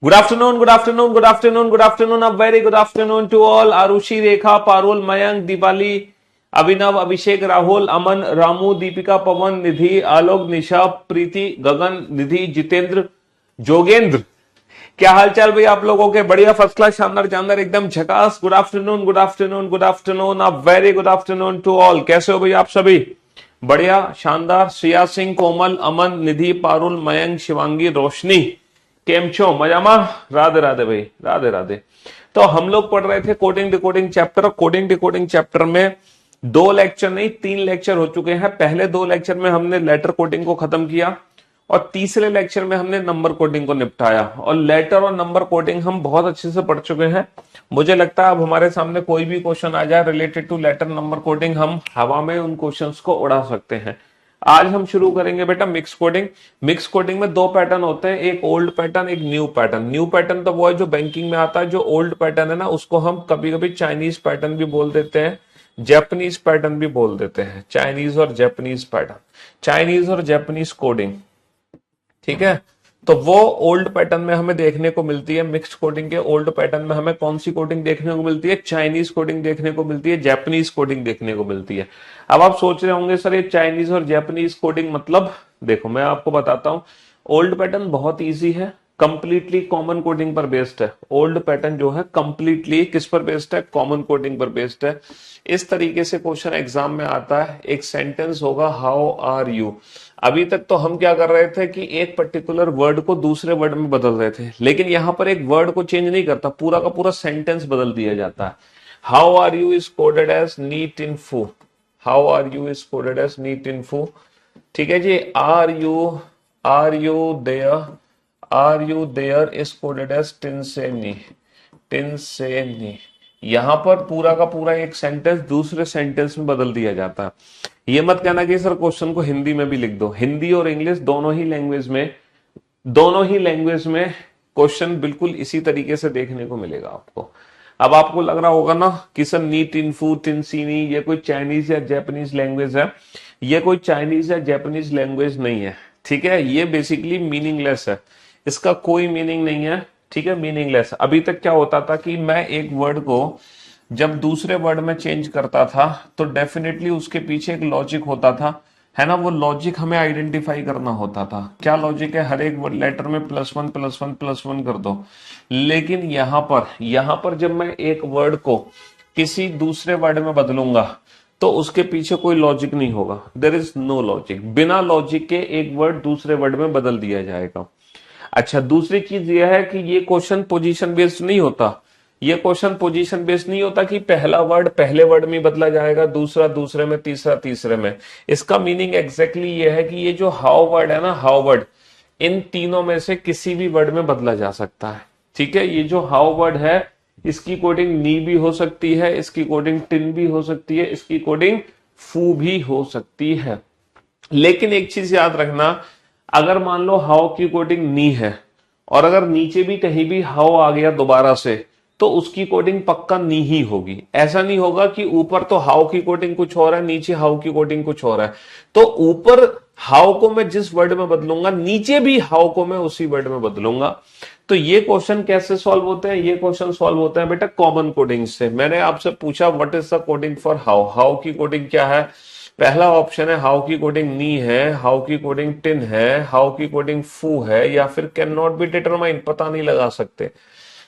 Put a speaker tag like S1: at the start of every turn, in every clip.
S1: Good afternoon, good afternoon, good afternoon, good afternoon. A very good afternoon to all. Arushi, Rekha, Parul, Mayank, Dipali, अभिनव, अभिषेक, राहुल, अमन, रामू, दीपिका, पवन, निधि, आलोक, निशा, प्रीति, गगन, निधि, जितेंद्र, जोगेंद्र। क्या हाल चाल भाई आप लोगों के? बढ़िया, फर्स्ट क्लास, शानदार जानदार, एकदम झकास। Good afternoon, good afternoon, good afternoon, a very good afternoon to all. कैसे हो भाई आप सभी? बढ़िया, शानदार। श्रेया सिंह, कोमल, अमन, निधि, पारुल, मयंक, शिवांगी, रोशनी, केम छो? मजामा? राधे राधे भाई, राधे राधे। तो हम लोग पढ़ रहे थे coding decoding chapter. Coding decoding chapter में 2 लेक्चर नहीं 3 लेक्चर हो चुके हैं। पहले 2 लेक्चर में हमने लेटर कोडिंग को खत्म किया और तीसरे लेक्चर में हमने नंबर कोडिंग को निपटाया। और लेटर और नंबर कोडिंग हम बहुत अच्छे से पढ़ चुके हैं। मुझे लगता है अब हमारे सामने कोई भी क्वेश्चन आ जाए related to letter number coding, हम हवा में उन क्वेश्चंस को उड़ा सकते हैं। आज हम शुरू करेंगे बेटा मिक्स कोडिंग। मिक्स कोडिंग में 2 पैटर्न होते हैं, एक ओल्ड पैटर्न, एक न्यू पैटर्न। न्यू पैटर्न तो वो है जो बैंकिंग में आता है। जो ओल्ड पैटर्न है ना, उसको हम कभी कभी चाइनीज पैटर्न भी बोल देते हैं, जापानीज पैटर्न भी बोल देते हैं। चाइनीज और जापानीज पैटर्न, चाइनीज और जापानीज कोडिंग, ठीक है। तो वो ओल्ड पैटर्न में हमें देखने को मिलती है। मिक्स्ड कोडिंग के ओल्ड पैटर्न में हमें कौन सी कोडिंग देखने को मिलती है? चाइनीज कोडिंग देखने को मिलती है, जापानीज कोडिंग देखने को मिलती है। अब आप सोच रहे होंगे सर ये चाइनीज और जापानीज कोडिंग मतलब? देखो मैं आपको बताता हूं। ओल्ड पैटर्न बहुत इजी है, कंप्लीटली कॉमन कोडिंग पर बेस्ड है। ओल्ड पैटर्न जो है कंप्लीटली किस पर बेस्ड है? कॉमन कोडिंग पर बेस्ड है। इस तरीके से क्वेश्चन एग्जाम में आता है। एक सेंटेंस होगा, हाउ आर यू। अभी तक तो हम क्या कर रहे थे कि एक पर्टिकुलर वर्ड को दूसरे वर्ड में बदल रहे थे, लेकिन यहां पर एक वर्ड को चेंज नहीं करता, पूरा का पूरा सेंटेंस बदल दिया जाता है। How are you is coded as neat in foo. How are you is coded as neat in foo, ठीक है जी। Are you there, are you there is coded as tin से नी, टिन से नी। यहां पर पूरा का पूरा एक सेंटेंस दूसरे सेंटेंस में बदल दिया जाता है। ये मत कहना कि सर क्वेश्चन को हिंदी में भी लिख दो। हिंदी और इंग्लिश दोनों ही लैंग्वेज में क्वेश्चन बिल्कुल इसी तरीके से देखने को मिलेगा आपको। अब आपको लग रहा होगा ना कि सर नीट इनफू, तिनसीनी, ये कोई चाइनीज या जापानीज लैंग्वेज है। ये कोई चाइनीज या जापानीज लैंग्वेज नहीं है, ठीक है। ये बेसिकली मीनिंगलेस है, इसका कोई मीनिंग नहीं है, ठीक है, मीनिंगलेस। अभी तक क्या होता था कि मैं एक वर्ड को जब दूसरे वर्ड में चेंज करता था तो डेफिनेटली उसके पीछे एक लॉजिक होता था, है ना। वो लॉजिक हमें आइडेंटिफाई करना होता था। क्या लॉजिक है? हर एक लेटर में +1 +1 +1 कर दो। लेकिन यहां पर जब मैं एक वर्ड को किसी दूसरे वर्ड में बदलूंगा तो उसके पीछे कोई लॉजिक नहीं होगा। There is no logic. बिना लॉजिक के एक वर्ड दूसरे वर्ड में बदल दिया जाएगा। अच्छा, दूसरी चीज यह है कि ये क्वेश्चन पोजीशन बेस्ड नहीं होता। ये क्वेश्चन पोजीशन बेस्ड नहीं होता कि पहला वर्ड पहले वर्ड में बदला जाएगा, दूसरा दूसरे में, तीसरा तीसरे में। इसका मीनिंग एग्जैक्टली ये है कि ये जो हाउ वर्ड है ना, हाउ वर्ड, इन तीनों में से किसी भी वर्ड में बदला जा सकता है, ठीक है। ये जो हाउ वर्ड है इसकी कोडिंग नी भी हो सकती है, इसकी कोडिंग टिन भी हो सकती है, इसकी कोडिंग फू भी हो सकती है। लेकिन एक चीज याद रखना, अगर मान लो हाउ की कोडिंग नी है और अगर नीचे भी कहीं भी हाउ आ गया दोबारा से तो उसकी कोडिंग पक्का नी ही होगी। ऐसा नहीं होगा कि ऊपर तो हाउ की कोडिंग कुछ और है, नीचे हाउ की कोडिंग कुछ और है। तो ऊपर हाउ को मैं जिस वर्ड में बदलूंगा, नीचे भी हाउ को मैं उसी वर्ड में बदलूंगा। तो ये क्वेश्चन कैसे सॉल्व होते हैं? ये क्वेश्चन सॉल्व होते हैं बेटा कॉमन कोडिंग से। मैंने आपसे पूछा what is the coding for how. How की कोडिंग क्या है? पहला ऑप्शन है हाउ की कोडिंग नी है, हाउ की कोडिंग टिन है, हाउ की कोडिंग फू है, या फिर कैन नॉट बी डिटरमाइन, पता नहीं लगा सकते,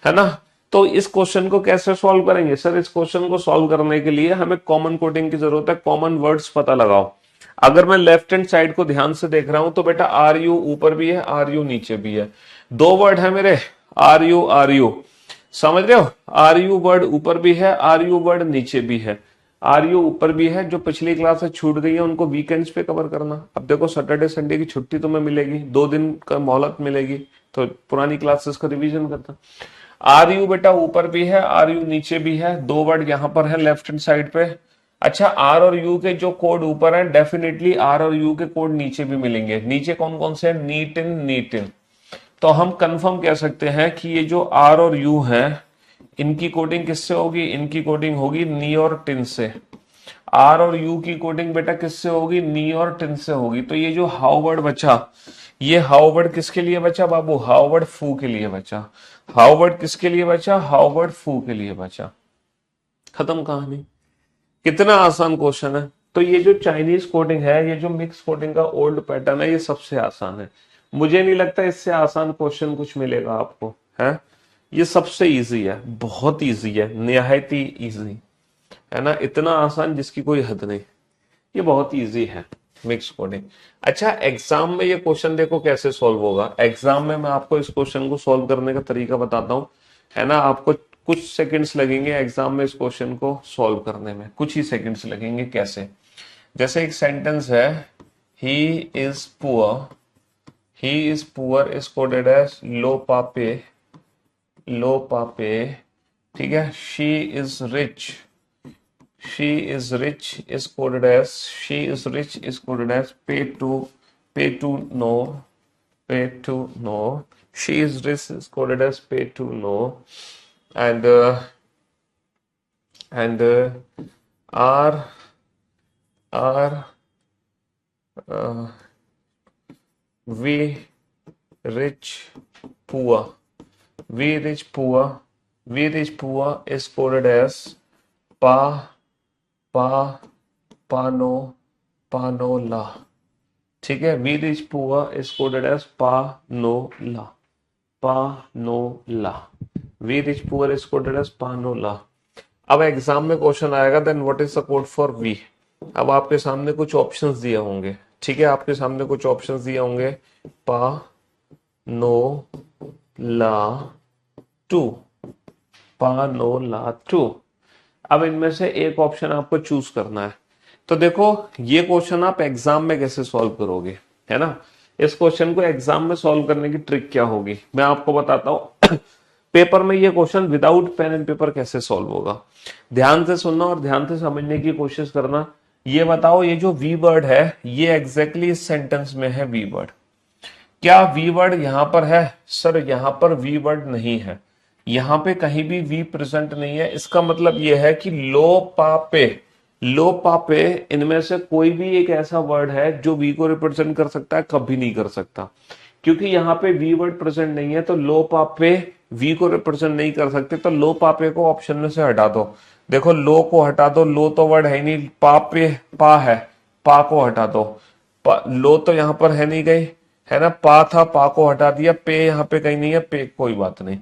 S1: है ना। तो इस क्वेश्चन को कैसे सॉल्व करेंगे? सर इस क्वेश्चन को सॉल्व करने के लिए हमें कॉमन कोडिंग की जरूरत है। कॉमन वर्ड्स पता लगाओ। अगर मैं लेफ्ट हैंड साइड को ध्यान से देख रहा हूं तो बेटा आर यू ऊपर भी है, आर यू नीचे भी है। 2 वर्ड है मेरे, आर यू, समझ रहे हो? आर यू वर्ड ऊपर भी है, आर यू वर्ड नीचे भी है। आर यू ऊपर भी है, जो पिछली क्लास से छूट गई है उनको वीकेंड्स पे कवर करना। अब देखो सैटरडे संडे की छुट्टी तुम्हें मिलेगी, 2 दिन का मोहलत मिलेगी, तो पुरानी क्लासेस का रिवीजन करना। आर यू बेटा ऊपर भी है, आर यू नीचे भी है। 2 वर्ड यहां पर है लेफ्ट हैंड साइड पे। अच्छा, आर और यू के जो कोड ऊपर है डेफिनेटली आर और यू के कोड नीचे भी मिलेंगे। नीचे कौन कौन से? नीट इन। तो हम कंफर्म कह सकते हैं कि ये जो आर और यू है इनकी कोडिंग किससे होगी? इनकी कोडिंग होगी नी और टिन से। आर और यू की कोडिंग बेटा किससे होगी? नी और टिन से होगी। तो ये जो हाउ वर्ड बचा ये हाउ वर्ड किसके लिए बचा बाबू? हाउ वर्ड फू के लिए बचा। हाउ वर्ड किसके लिए बचा? हाउ वर्ड फू के लिए बचा। खत्म कहानी। कितना आसान क्वेश्चन है। तो ये जो चाइनीज कोडिंग है, ये जो मिक्स कोडिंग का ओल्ड पैटर्न है, ये सबसे आसान है। मुझे नहीं लगता इससे आसान क्वेश्चन कुछ मिलेगा आपको, है। ये सबसे इजी है, बहुत इजी है, निहायत ही इजी, है ना। इतना आसान जिसकी कोई हद नहीं। ये बहुत इजी है मिक्स कोडिंग। अच्छा, एग्जाम में ये क्वेश्चन देखो कैसे सॉल्व होगा। एग्जाम में मैं आपको इस क्वेश्चन को सॉल्व करने का तरीका बताता हूँ, है ना। आपको कुछ सेकंड्स लगेंगे एग्जाम में इस क्वेश्चन को सॉल्व करने में, कुछ ही सेकंड्स लगेंगे। कैसे? जैसे एक सेंटेंस है, he is poor, he is poor is coded as लो पापे, लो पापे, ठीक है। She is rich, she is rich is coded as, she is rich is coded as pay to, pay to know, pay to know. She is rich is coded as pay to know. And and are are uh, we rich poor, we rich poor, we rich poor is coded as pa, pa, pano, panola, ठीक है। We rich poor is coded as पानोला, पानोला। We rich poor is coded as पानोला। अब exam में question आएगा, then what is the code for we. अब आपके सामने कुछ ऑप्शंस दिए होंगे, ठीक है। आपके सामने कुछ ऑप्शंस दिए होंगे, पा, नो, ला, टू, पा, नो, ला, टू। अब इनमें से एक ऑप्शन आपको चूज करना है। तो देखो, ये क्वेश्चन आप एग्जाम में कैसे सॉल्व करोगे, है ना। इस क्वेश्चन को एग्जाम में सॉल्व करने की ट्रिक क्या होगी, मैं आपको बताता हूं। पेपर में ये question without pen and paper कैसे सॉल्व होगा, ध्यान से सुनना और ध्यान से समझने की कोशिश करना। ये बताओ, ये जो वी वर्ड है, ये एग्जैक्टली इस सेंटेंस में है वी वर्ड। क्या वी वर्ड यहां पर है? सर यहां पर वी वर्ड नहीं है, यहां पे कहीं भी वी प्रेजेंट नहीं है। इसका मतलब यह है कि लो पापे, लो पापे, इनमें से कोई भी एक ऐसा वर्ड है जो वी को रिप्रेजेंट कर सकता है? कभी नहीं कर सकता, क्योंकि यहां पे वी वर्ड प्रेजेंट नहीं है। तो लो पापे वी को रिप्रेजेंट नहीं कर सकते, तो लो पापे को ऑप्शन में से हटा दो। देखो, लो को हटा दो, लो तो वर्ड है ही नहीं। पापे, पा है, पा को हटा दो। लो तो यहां पर है नहीं गई, है ना। पा था, पा को हटा दिया। पे यहाँ पे कहीं नहीं है, पे कोई बात नहीं।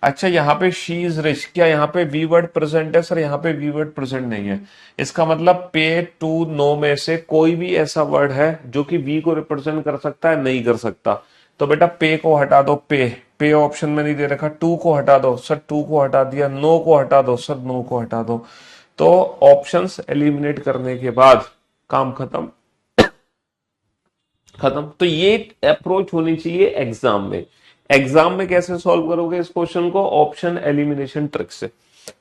S1: अच्छा, यहाँ पे शी इज रिच, क्या यहाँ पे वी वर्ड प्रेजेंट है? सर यहाँ पे वी वर्ड प्रेजेंट नहीं है। इसका मतलब पे टू नो में से कोई भी ऐसा वर्ड है जो कि वी को रिप्रेजेंट कर सकता है? नहीं कर सकता। तो बेटा पे को हटा दो, पे, पे ऑप्शन में नहीं दे रखा। टू को हटा दो, सर टू को हटा दिया। नो को हटा दो, सर नो को हटा दो। तो ऑप्शंस एलिमिनेट करने के बाद काम खत्म, खत्म। तो ये अप्रोच होनी चाहिए एग्जाम में। एग्जाम में कैसे सॉल्व करोगे इस क्वेश्चन को? ऑप्शन एलिमिनेशन ट्रिक से।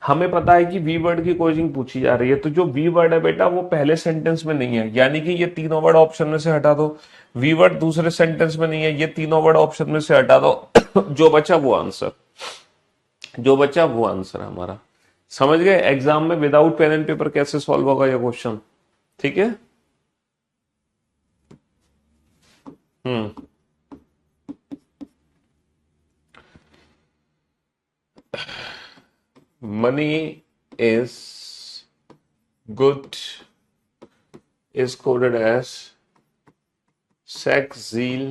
S1: हमें पता है कि वी वर्ड की कोचिंग पूछी जा रही है, तो जो वी वर्ड है बेटा वो पहले सेंटेंस में नहीं है, यानी कि ये तीनों वर्ड ऑप्शन में से हटा दो। वी वर्ड दूसरे सेंटेंस में नहीं है, ये तीनों वर्ड ऑप्शन में से हटा दो। जो बचा वो आंसर, जो बचा वो आंसर है हमारा। समझ गए? एग्जाम में विदाउट पेन एंड पेपर कैसे सॉल्व होगा ये क्वेश्चन, ठीक है। हम्म। Money is good is coded as sex zeal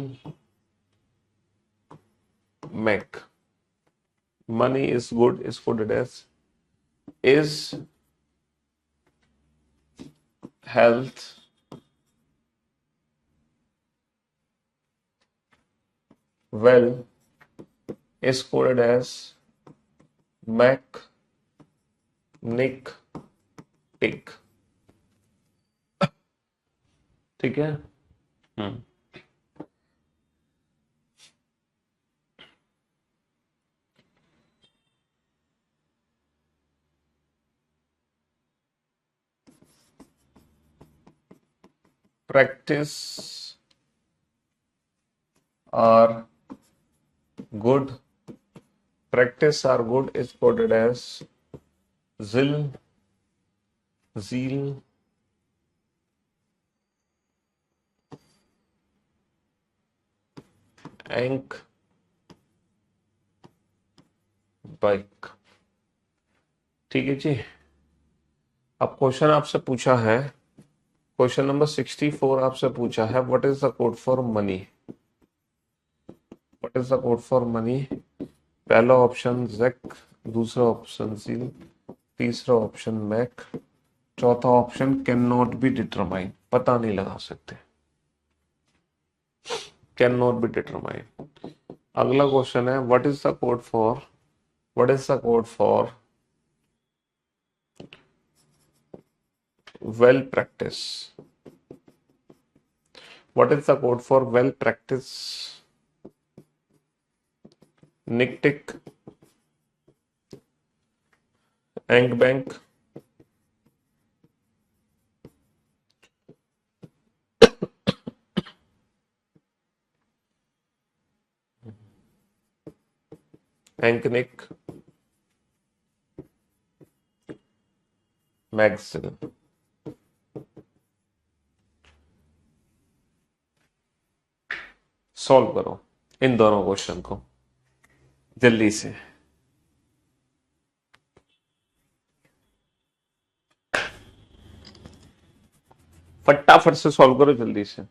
S1: Mac. Money is good is coded as is health well is coded as Mac Nick Tick, ठीक है। हम्म। Practice are good, practice are good is coded as zil zeal एंक बाइक। ठीक है जी। अब question आपसे पूछा है, क्वेश्चन नंबर 64 आपसे पूछा है, what is the code for money? What is the code for money? पहला ऑप्शन जैक, दूसरा ऑप्शन सील, तीसरा ऑप्शन मैक, चौथा option can not be determine, पता नहीं लगा सकते, कैन नॉट बी डिटरमाइन। अगला क्वेश्चन है, what is the code for, what is the code for well practice? What is the code for well practice? निकटिक, एंक बैंक, एंकनिक, मैक्सिल। सॉल्व करो इन दोनों क्वेश्चन को जल्दी से। फटाफट से सॉल्व करो जल्दी से।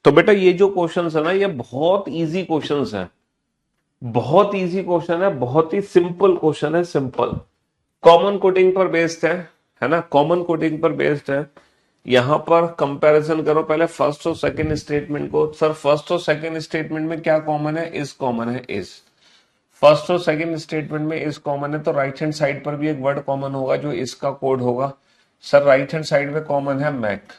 S1: तो बेटा ये जो क्वेश्चन है ना, ये बहुत इजी क्वेश्चन है, बहुत इजी क्वेश्चन है, बहुत ही सिंपल क्वेश्चन है, सिंपल। कॉमन कोडिंग पर बेस्ड है ना, कॉमन कोडिंग पर बेस्ड है। यहां पर कंपैरिजन करो पहले फर्स्ट और सेकंड स्टेटमेंट को। सर फर्स्ट और सेकंड स्टेटमेंट में क्या कॉमन है? इज कॉमन है, इज। फर्स्ट और सेकंड स्टेटमेंट में इज कॉमन है, तो राइट हैंड साइड पर भी एक वर्ड कॉमन होगा जो इसका कोड होगा। सर राइट हैंड साइड में कॉमन है मैक।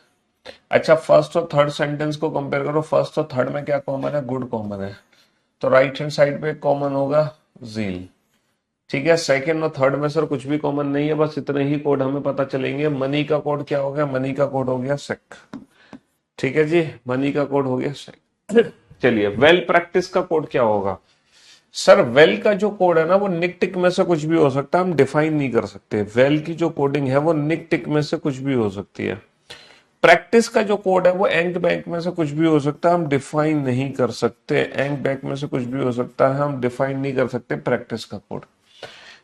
S1: अच्छा फर्स्ट और थर्ड सेंटेंस को कंपेयर करो, फर्स्ट और थर्ड में क्या कॉमन है? गुड कॉमन है, तो राइट हैंड साइड पे कॉमन होगा जील। ठीक है, सेकंड और थर्ड में सर कुछ भी कॉमन नहीं है, बस इतने ही कोड हमें पता चलेंगे। मनी का कोड क्या हो गया? मनी का कोड हो गया सेक। ठीक है जी, मनी का कोड हो गया सेक। चलिए वेल प्रैक्टिस का कोड क्या होगा? सर वेल का जो कोड है ना, वो निक टिक में से कुछ भी हो सकता है, हम डिफाइन नहीं कर सकते। वेल की जो कोडिंग है वो निक टिक में से कुछ भी हो सकती है। प्रैक्टिस का जो कोड है वो एंक बैंक में से कुछ भी हो सकता है, हम डिफाइन नहीं कर सकते। एंक बैंक में से कुछ भी हो सकता है, हम डिफाइन नहीं कर सकते प्रैक्टिस का कोड।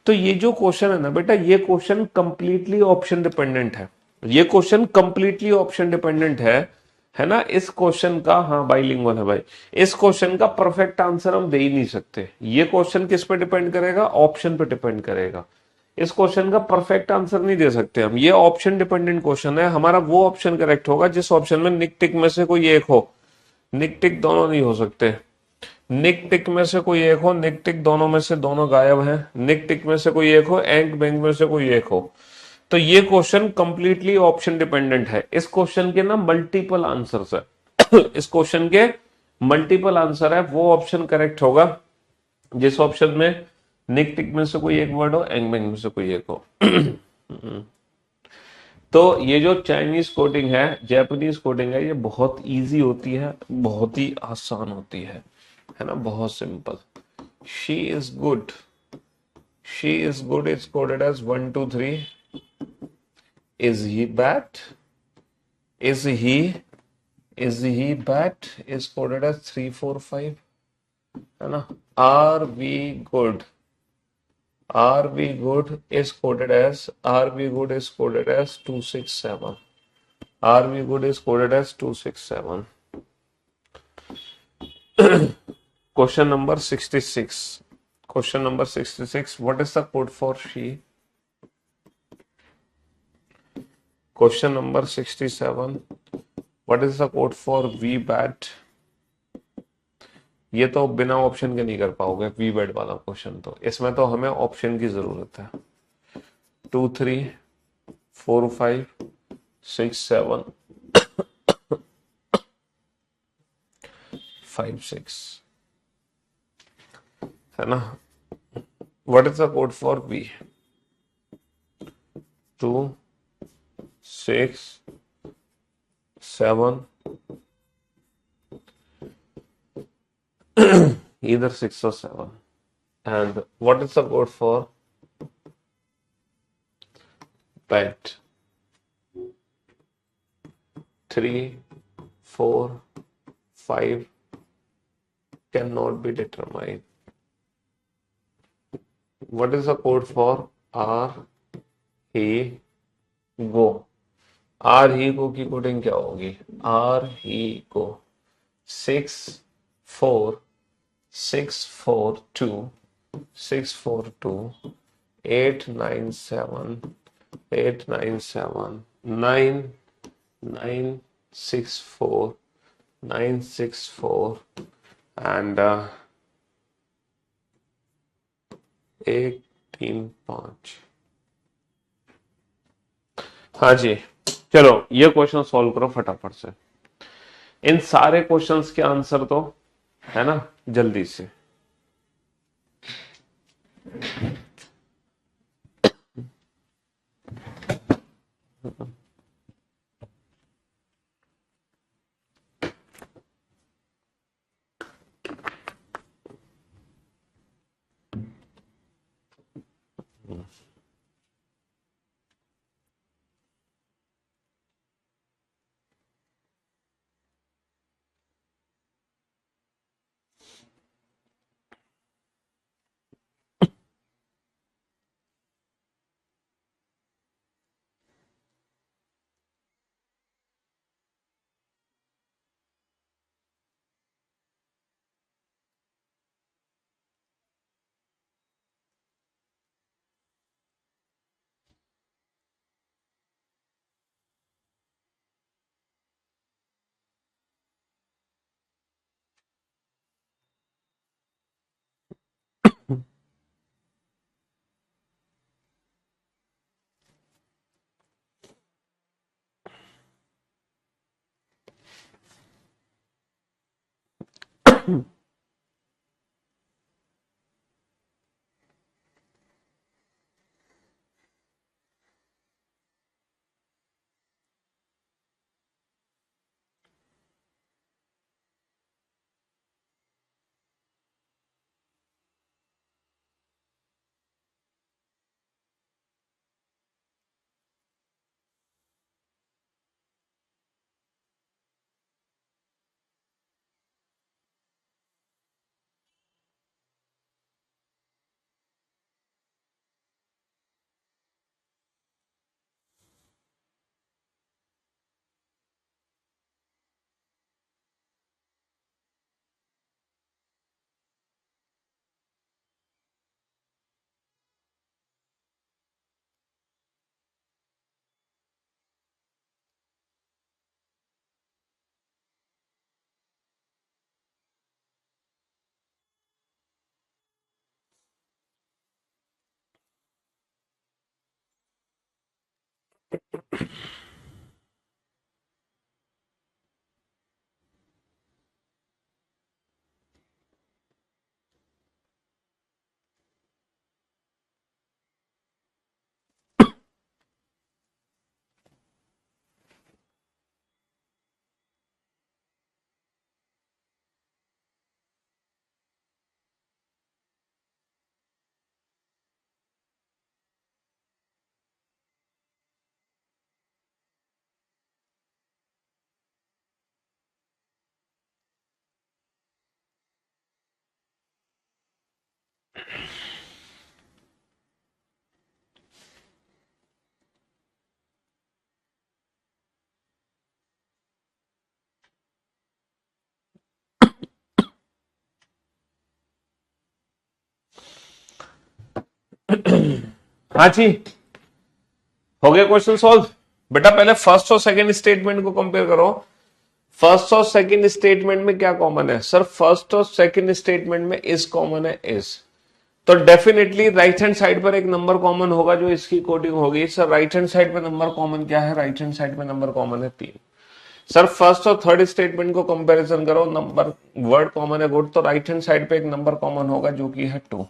S1: तो ये जो क्वेश्चन है ना बेटा, ये क्वेश्चन कंप्लीटली ऑप्शन डिपेंडेंट है। ये क्वेश्चन कंप्लीटली ऑप्शन डिपेंडेंट है ना। इस क्वेश्चन का, हाँ बाइलिंगुअल है भाई, इस क्वेश्चन का परफेक्ट आंसर हम दे ही नहीं सकते। ये क्वेश्चन किस पे डिपेंड करेगा? ऑप्शन पे डिपेंड करेगा। इस क्वेश्चन का परफेक्ट आंसर नहीं दे सकते हम, ये ऑप्शन डिपेंडेंट क्वेश्चन है। हमारा वो ऑप्शन करेक्ट होगा जिस ऑप्शन में निक टिक में से कोई एक हो। निक टिक दोनों नहीं हो सकते। निक टिक में से कोई एक हो, निक टिक दोनों में से दोनों गायब हैं। निक टिक में से कोई एक हो, एंक बैंक में से कोई एक हो। तो ये क्वेश्चन कंप्लीटली ऑप्शन डिपेंडेंट है। इस क्वेश्चन के ना मल्टीपल आंसर्स है। इस क्वेश्चन के मल्टीपल आंसर है। वो ऑप्शन करेक्ट होगा जिस ऑप्शन में निक टिक में से कोई एक वर्ड हो, एंग बैंक में से कोई एक हो। तो ये जो चाइनीज कोडिंग है, जापानीज कोडिंग है, ये बहुत इजी होती है, बहुत ही आसान होती है ना, बहुत simple. She is good, she is good is coded as 1 2 3। Is he bad, is he bad is coded as 3 4 5, है ना। Are we good, are we good is coded as, are we good is coded as 267, are we good is coded as 267। Question number 66, question number 66, what is the code for she? Question number 67, what is the code for we bat? ये तो बिना option के नहीं कर पाओगे, we bat वाला question, तो इसमें तो हमें ऑप्शन की जरूरत है। 2 3 4 5 6 7 5 6, है ना? What is the code for we? 2 6 7, either 6 or 7. And what is the code for bet? 3 4 5 cannot be determined. What is the code for R he go? R he go की कोडिंग क्या होगी? R he go 6 4 6 4 2 6 4 2 8 9 7 8 9 7 9 9 6 4 9 6 4 and 1 3 5। हाँ जी, चलो ये question solve करो फटाफट से। इन सारे क्वेश्चंस के आंसर तो है ना, जल्दी से। हाँ जी, हो गया क्वेश्चन सॉल्व। बेटा पहले फर्स्ट और सेकंड स्टेटमेंट को कंपेयर करो। फर्स्ट और सेकंड स्टेटमेंट में क्या कॉमन है सर? फर्स्ट और सेकंड स्टेटमेंट में इज कॉमन है, इज। तो डेफिनेटली राइट हैंड साइड पर एक नंबर कॉमन होगा जो इसकी कोडिंग होगी। सर राइट हैंड साइड पे नंबर कॉमन क्या है? राइट हैंड साइड पे नंबर कॉमन है 3। सर फर्स्ट और थर्ड स्टेटमेंट को कंपैरिजन करो, नंबर वर्ड कॉमन है गुड, तो राइट हैंड साइड पे एक नंबर कॉमन होगा जो कि है 2।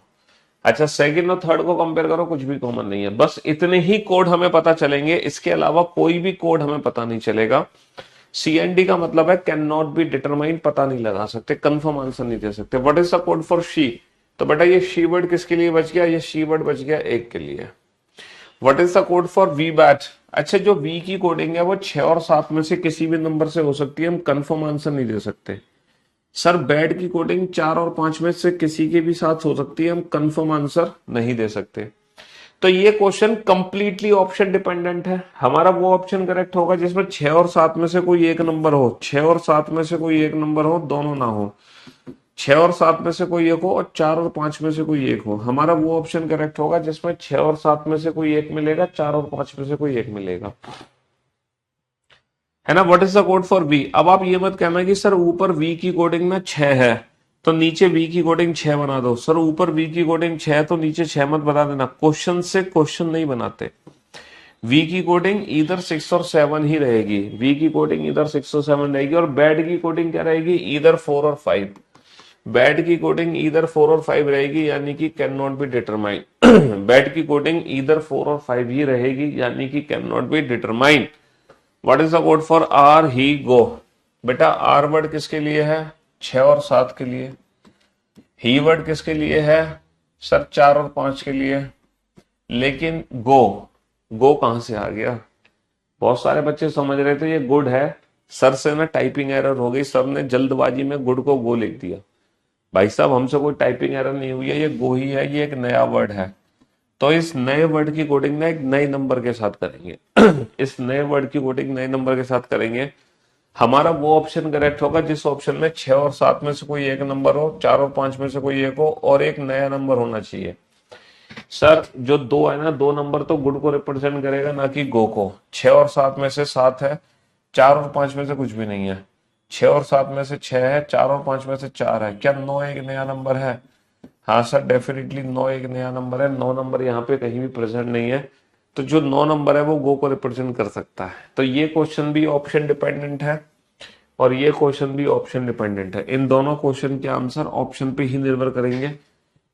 S1: अच्छा सेकंड और थर्ड को कंपेयर करो, कुछ भी कॉमन नहीं है। बस इतने ही कोड हमें पता चलेंगे, इसके अलावा कोई भी कोड हमें पता नहीं चलेगा। CND का मतलब है कैन नॉट बी डिटरमाइन, पता नहीं लगा सकते, कंफर्म आंसर नहीं दे सकते। What is the code for she? तो बेटा ये शी वर्ड किसके लिए बच गया? ये शी वर्ड बच गया एक के लिए। What is the code for we bat? अच्छा जो वी की कोडिंग है वो 6 और 7 में से किसी भी नंबर से हो सकती है, हम कंफर्म आंसर नहीं दे सकते। सर बैट की कोडिंग 4 और 5 में से किसी के भी साथ हो सकती है, हम कंफर्म आंसर नहीं दे सकते। तो ये क्वेश्चन कंप्लीटली ऑप्शन डिपेंडेंट है। हमारा वो ऑप्शन करेक्ट होगा जिसमें 6 और 7 में से कोई एक नंबर हो, 6 और 7 में से कोई एक नंबर हो, दोनों ना हो। 6 और 7 में से कोई एक हो और 4 और 5 में से कोई एक हो। हमारा वो ऑप्शन करेक्ट होगा जिसमें 6 और 7 में से कोई एक मिलेगा, 4 और 5 में से कोई एक मिलेगा, है ना। What is the code for we? अब आप ये मत कहना कि सर ऊपर वी की कोडिंग में 6 है तो नीचे वी की कोडिंग 6 बना दो। सर ऊपर वी की कोडिंग 6 है तो नीचे 6 मत बना देना, क्वेश्चन से क्वेश्चन नहीं बनाते। वी की कोडिंग इधर 6 और 7 ही रहेगी, वी की कोडिंग इधर 6 और 7 रहेगी। और बैड की कोडिंग क्या रहेगी? इधर 4 और 5। बैड की कोडिंग इधर 4 और 5 रहेगी, यानी कि can not be determine. Bad की कोडिंग इधर 4 और 5 ही रहेगी, यानी कि can not be determine. What is the code for are he go? बेटा आर वर्ड किसके लिए है? 6 और 7 के लिए। ही वर्ड किसके लिए है? सर 4 और 5 के लिए। लेकिन गो, गो कहां से आ गया? बहुत सारे बच्चे समझ रहे थे ये गुड है, सर से ना टाइपिंग एरर हो गई, सर ने जल्दबाजी में गुड को गो लिख दिया। भाई साहब हमसे कोई टाइपिंग एरर नहीं हुई है, ये गो ही है, ये एक नया वर्ड है। तो इस नए वर्ड की कोडिंग ना एक नए नंबर के साथ करेंगे। इस नए वर्ड की कोडिंग नए नंबर के साथ करेंगे। हमारा वो ऑप्शन करेक्ट होगा जिस ऑप्शन में 6 और 7 में से कोई एक नंबर हो, 4 और 5 में से कोई एक हो और एक नया नंबर होना चाहिए। सर जो 2 है ना, 2 नंबर तो गुड को रिप्रेजेंट करेगा ना कि गो को। 6 और 7 में से 7 है, 4 और 5 में से कुछ भी नहीं है। 6 और 7 में से 6 है, 4 और 5 में से 4 है। क्या 9 एक नया नंबर है? हाँ सर डेफिनेटली 9 एक नया नंबर है। 9 नंबर यहाँ पे कहीं भी प्रेजेंट नहीं है, तो जो 9 नंबर है वो गो को रिप्रेजेंट कर सकता है। तो ये क्वेश्चन भी ऑप्शन डिपेंडेंट है और ये क्वेश्चन भी ऑप्शन डिपेंडेंट है। इन दोनों क्वेश्चन के आंसर ऑप्शन पे ही निर्भर करेंगे,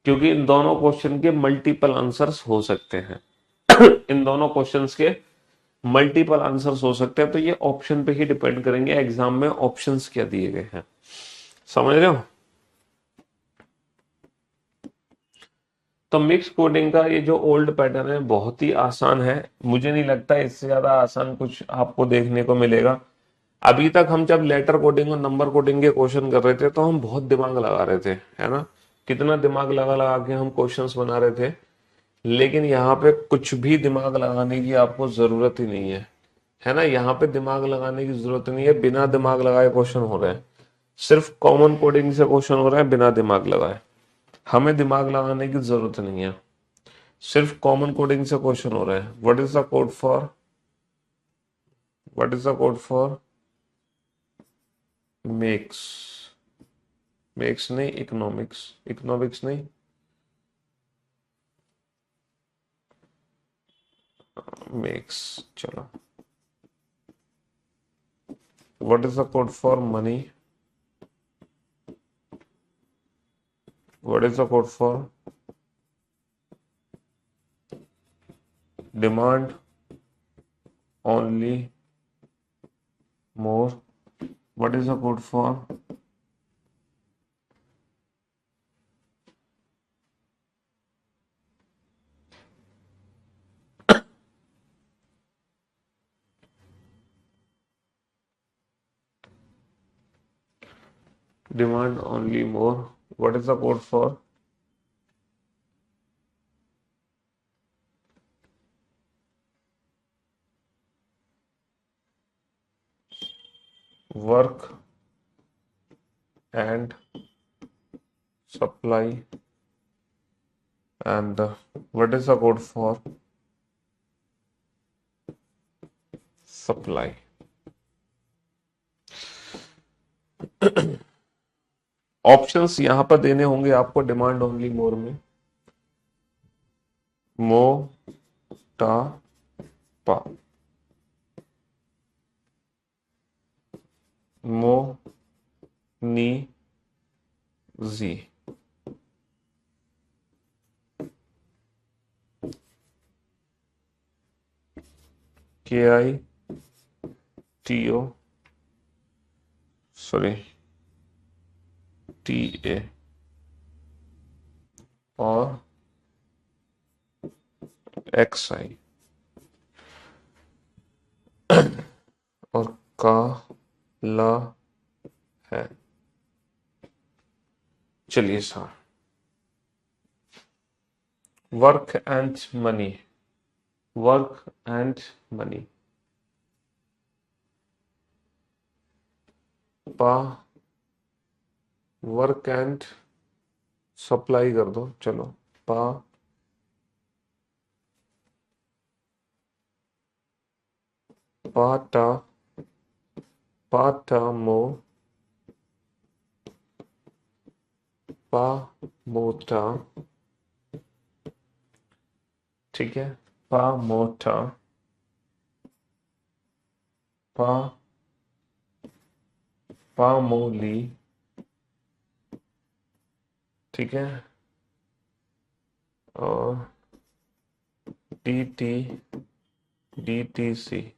S1: क्योंकि इन दोनों क्वेश्चन के मल्टीपल आंसर्स हो सकते हैं। इन दोनों क्वेश्चंस के मल्टीपल आंसर्स हो सकते हैं, तो ये ऑप्शन पे ही डिपेंड करेंगे एग्जाम में ऑप्शंस क्या दिए गए हैं। समझ रहे हो? तो मिक्स कोडिंग का ये जो ओल्ड पैटर्न है बहुत ही आसान है, मुझे नहीं लगता इससे ज्यादा आसान कुछ आपको देखने को मिलेगा। अभी तक हम जब लेटर कोडिंग और नंबर कोडिंग के क्वेश्चन कर रहे थे तो हम बहुत दिमाग लगा रहे थे, है ना। कितना दिमाग लगा लगा के हम क्वेश्चंस बना रहे थे। लेकिन यहाँ पे कुछ भी दिमाग लगाने की आपको जरूरत ही नहीं है ना। यहाँ पे दिमाग लगाने की जरूरत नहीं है, बिना दिमाग लगाए क्वेश्चन हो रहे हैं। सिर्फ कॉमन कोडिंग से क्वेश्चन हो रहा है बिना दिमाग लगाए। हमें दिमाग लगाने की जरूरत नहीं है, सिर्फ कॉमन कोडिंग से क्वेश्चन हो रहा है। What is the code for makes? Makes नहीं, इकोनॉमिक्स, इकोनॉमिक्स नहीं, मेक्स। चलो what is the code for money? What is the code for demand only more? What is the code for demand only more? What is the code for work and supply? And what is the code for supply. Options यहां पर देने होंगे आपको demand only मोर में। मो टा पा, मो नी जी, K I T O sorry T A और एक्स आई और का ला है। चलिए sir, work and money, work and money, पा वर्क एंड सप्लाई कर दो, चलो पा पाटा पाटा मो पा मोटा, ठीक है, पा मोटा पा पा मोली, ठीक है, और D T D T C,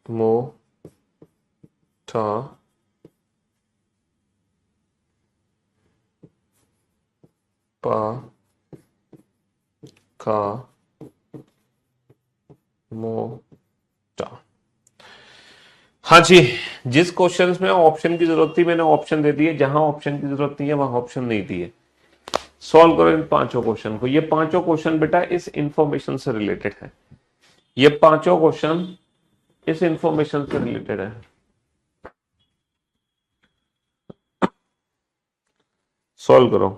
S1: मो टा पा का मोटा। हाँ जी, जिस क्वेश्चंस में ऑप्शन की जरूरत थी मैंने ऑप्शन दे दिए, जहां ऑप्शन की जरूरत नहीं है वहां ऑप्शन नहीं दिए। सॉल्व करो इन पांचों क्वेश्चन को। ये पांचों क्वेश्चन बेटा इस इंफॉर्मेशन से रिलेटेड है, ये पांचों क्वेश्चन इस इंफॉर्मेशन से रिलेटेड है। सॉल्व करो।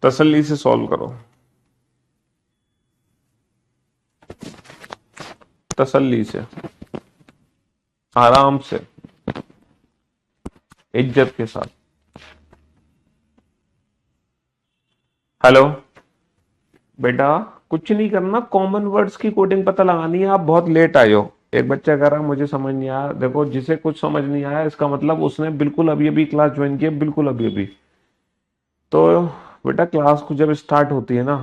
S1: तसल्ली से सॉल्व करो, तसल्ली से, आराम से, इज्जत के साथ। हेलो बेटा, कुछ नहीं करना, कॉमन वर्ड्स की कोडिंग पता लगानी है। आप बहुत लेट आए हो। एक बच्चा कह रहा है मुझे समझ नहीं आया। देखो, जिसे कुछ समझ नहीं आया इसका मतलब उसने बिल्कुल अभी अभी क्लास ज्वाइन की, बिल्कुल अभी अभी। तो बेटा क्लास को जब स्टार्ट होती है ना,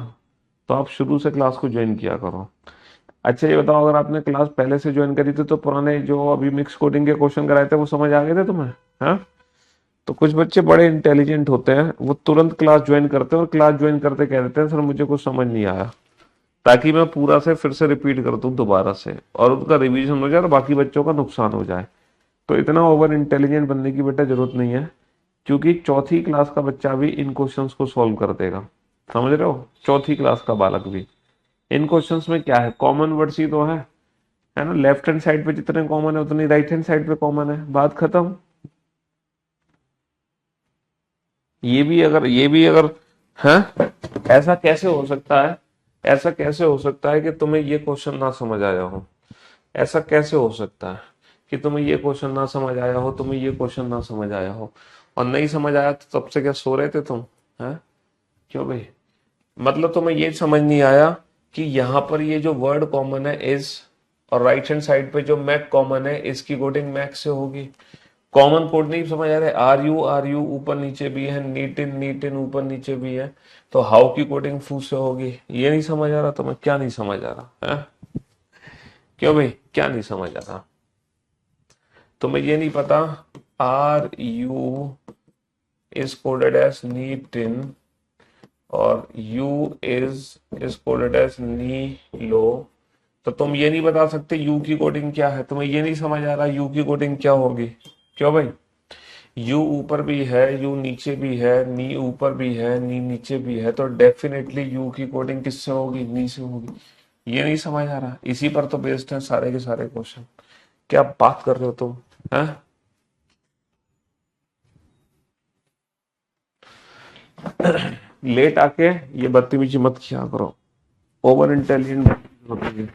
S1: तो आप शुरू से क्लास को ज्वाइन किया करो। अच्छा ये बताओ, अगर आपने क्लास पहले से ज्वाइन करी थी तो पुराने जो अभी मिक्स कोडिंग के क्वेश्चन कराए थे वो समझ आ गए थे तुम्हें? हाँ, तो कुछ बच्चे बड़े इंटेलिजेंट होते हैं, वो तुरंत क्लास ज्वाइन करते हैं और क्लास ज्वाइन करते कह देते हैं सर मुझे कुछ समझ नहीं आया, ताकि मैं पूरा से फिर से रिपीट कर दूं दोबारा से और उनका रिवीजन हो जाए और बाकी बच्चों का नुकसान हो जाए। तो इतना ओवर इंटेलिजेंट बनने की बेटा जरूरत नहीं है, क्योंकि चौथी क्लास का बच्चा भी इन क्वेश्चंस को सॉल्व कर देगा। समझ रहे हो? चौथी क्लास का बालक भी। इन क्वेश्चंस में क्या है, कॉमन वर्ड्स ही तो है ना। लेफ्ट हैंड साइड पे जितने कॉमन है उतनी राइट हैंड साइड पे कॉमन है, बात खत्म। ये भी अगर है, ऐसा कैसे हो सकता है, ऐसा कैसे हो सकता है कि तुम्हें ये क्वेश्चन ना समझ आया हो? ऐसा कैसे हो सकता है कि तुम्हें ये क्वेश्चन ना समझ आया हो, तुम्हें ये क्वेश्चन ना समझ आया हो? और नहीं समझ आया तो तब से क्या सो रहे थे तुम? हैं? क्यों भाई? मतलब तुम्हें ये समझ नहीं आया कि यहाँ पर ये जो वर्ड कॉमन है इज, और राइट हैंड साइड पे जो मैक कॉमन है इसकी कोडिंग मैक से होगी। कॉमन कोड नहीं समझ आ रहा है, आर यू ऊपर नीचे भी है, नीट इन ऊपर नीचे भी है, तो हाउ की कोडिंग फू से होगी। ये नहीं समझ आ रहा तुम्हें? क्या नहीं समझ आ रहा है? क्यों भाई, क्या नहीं समझ आ रहा? तुम्हें ये नहीं पता are you is coded as neat in और यू इज कोडेड एज नी लो, तो तुम ये नहीं बता सकते यू की कोडिंग क्या है? तुम्हें ये नहीं समझ आ रहा यू की कोडिंग क्या होगी? क्यों भाई? यू ऊपर भी है, यू नीचे भी है, नी ऊपर भी है, नी नीचे भी है, तो डेफिनेटली यू की कोडिंग किससे होगी? नी से होगी। ये नहीं समझ आ रहा? इसी पर तो बेस्ड है सारे के सारे क्वेश्चन। क्या बात कर रहे हो तुम? हैं? लेट आके ये बदतमीजी मत किया करो, ओवर इंटेलिजेंट।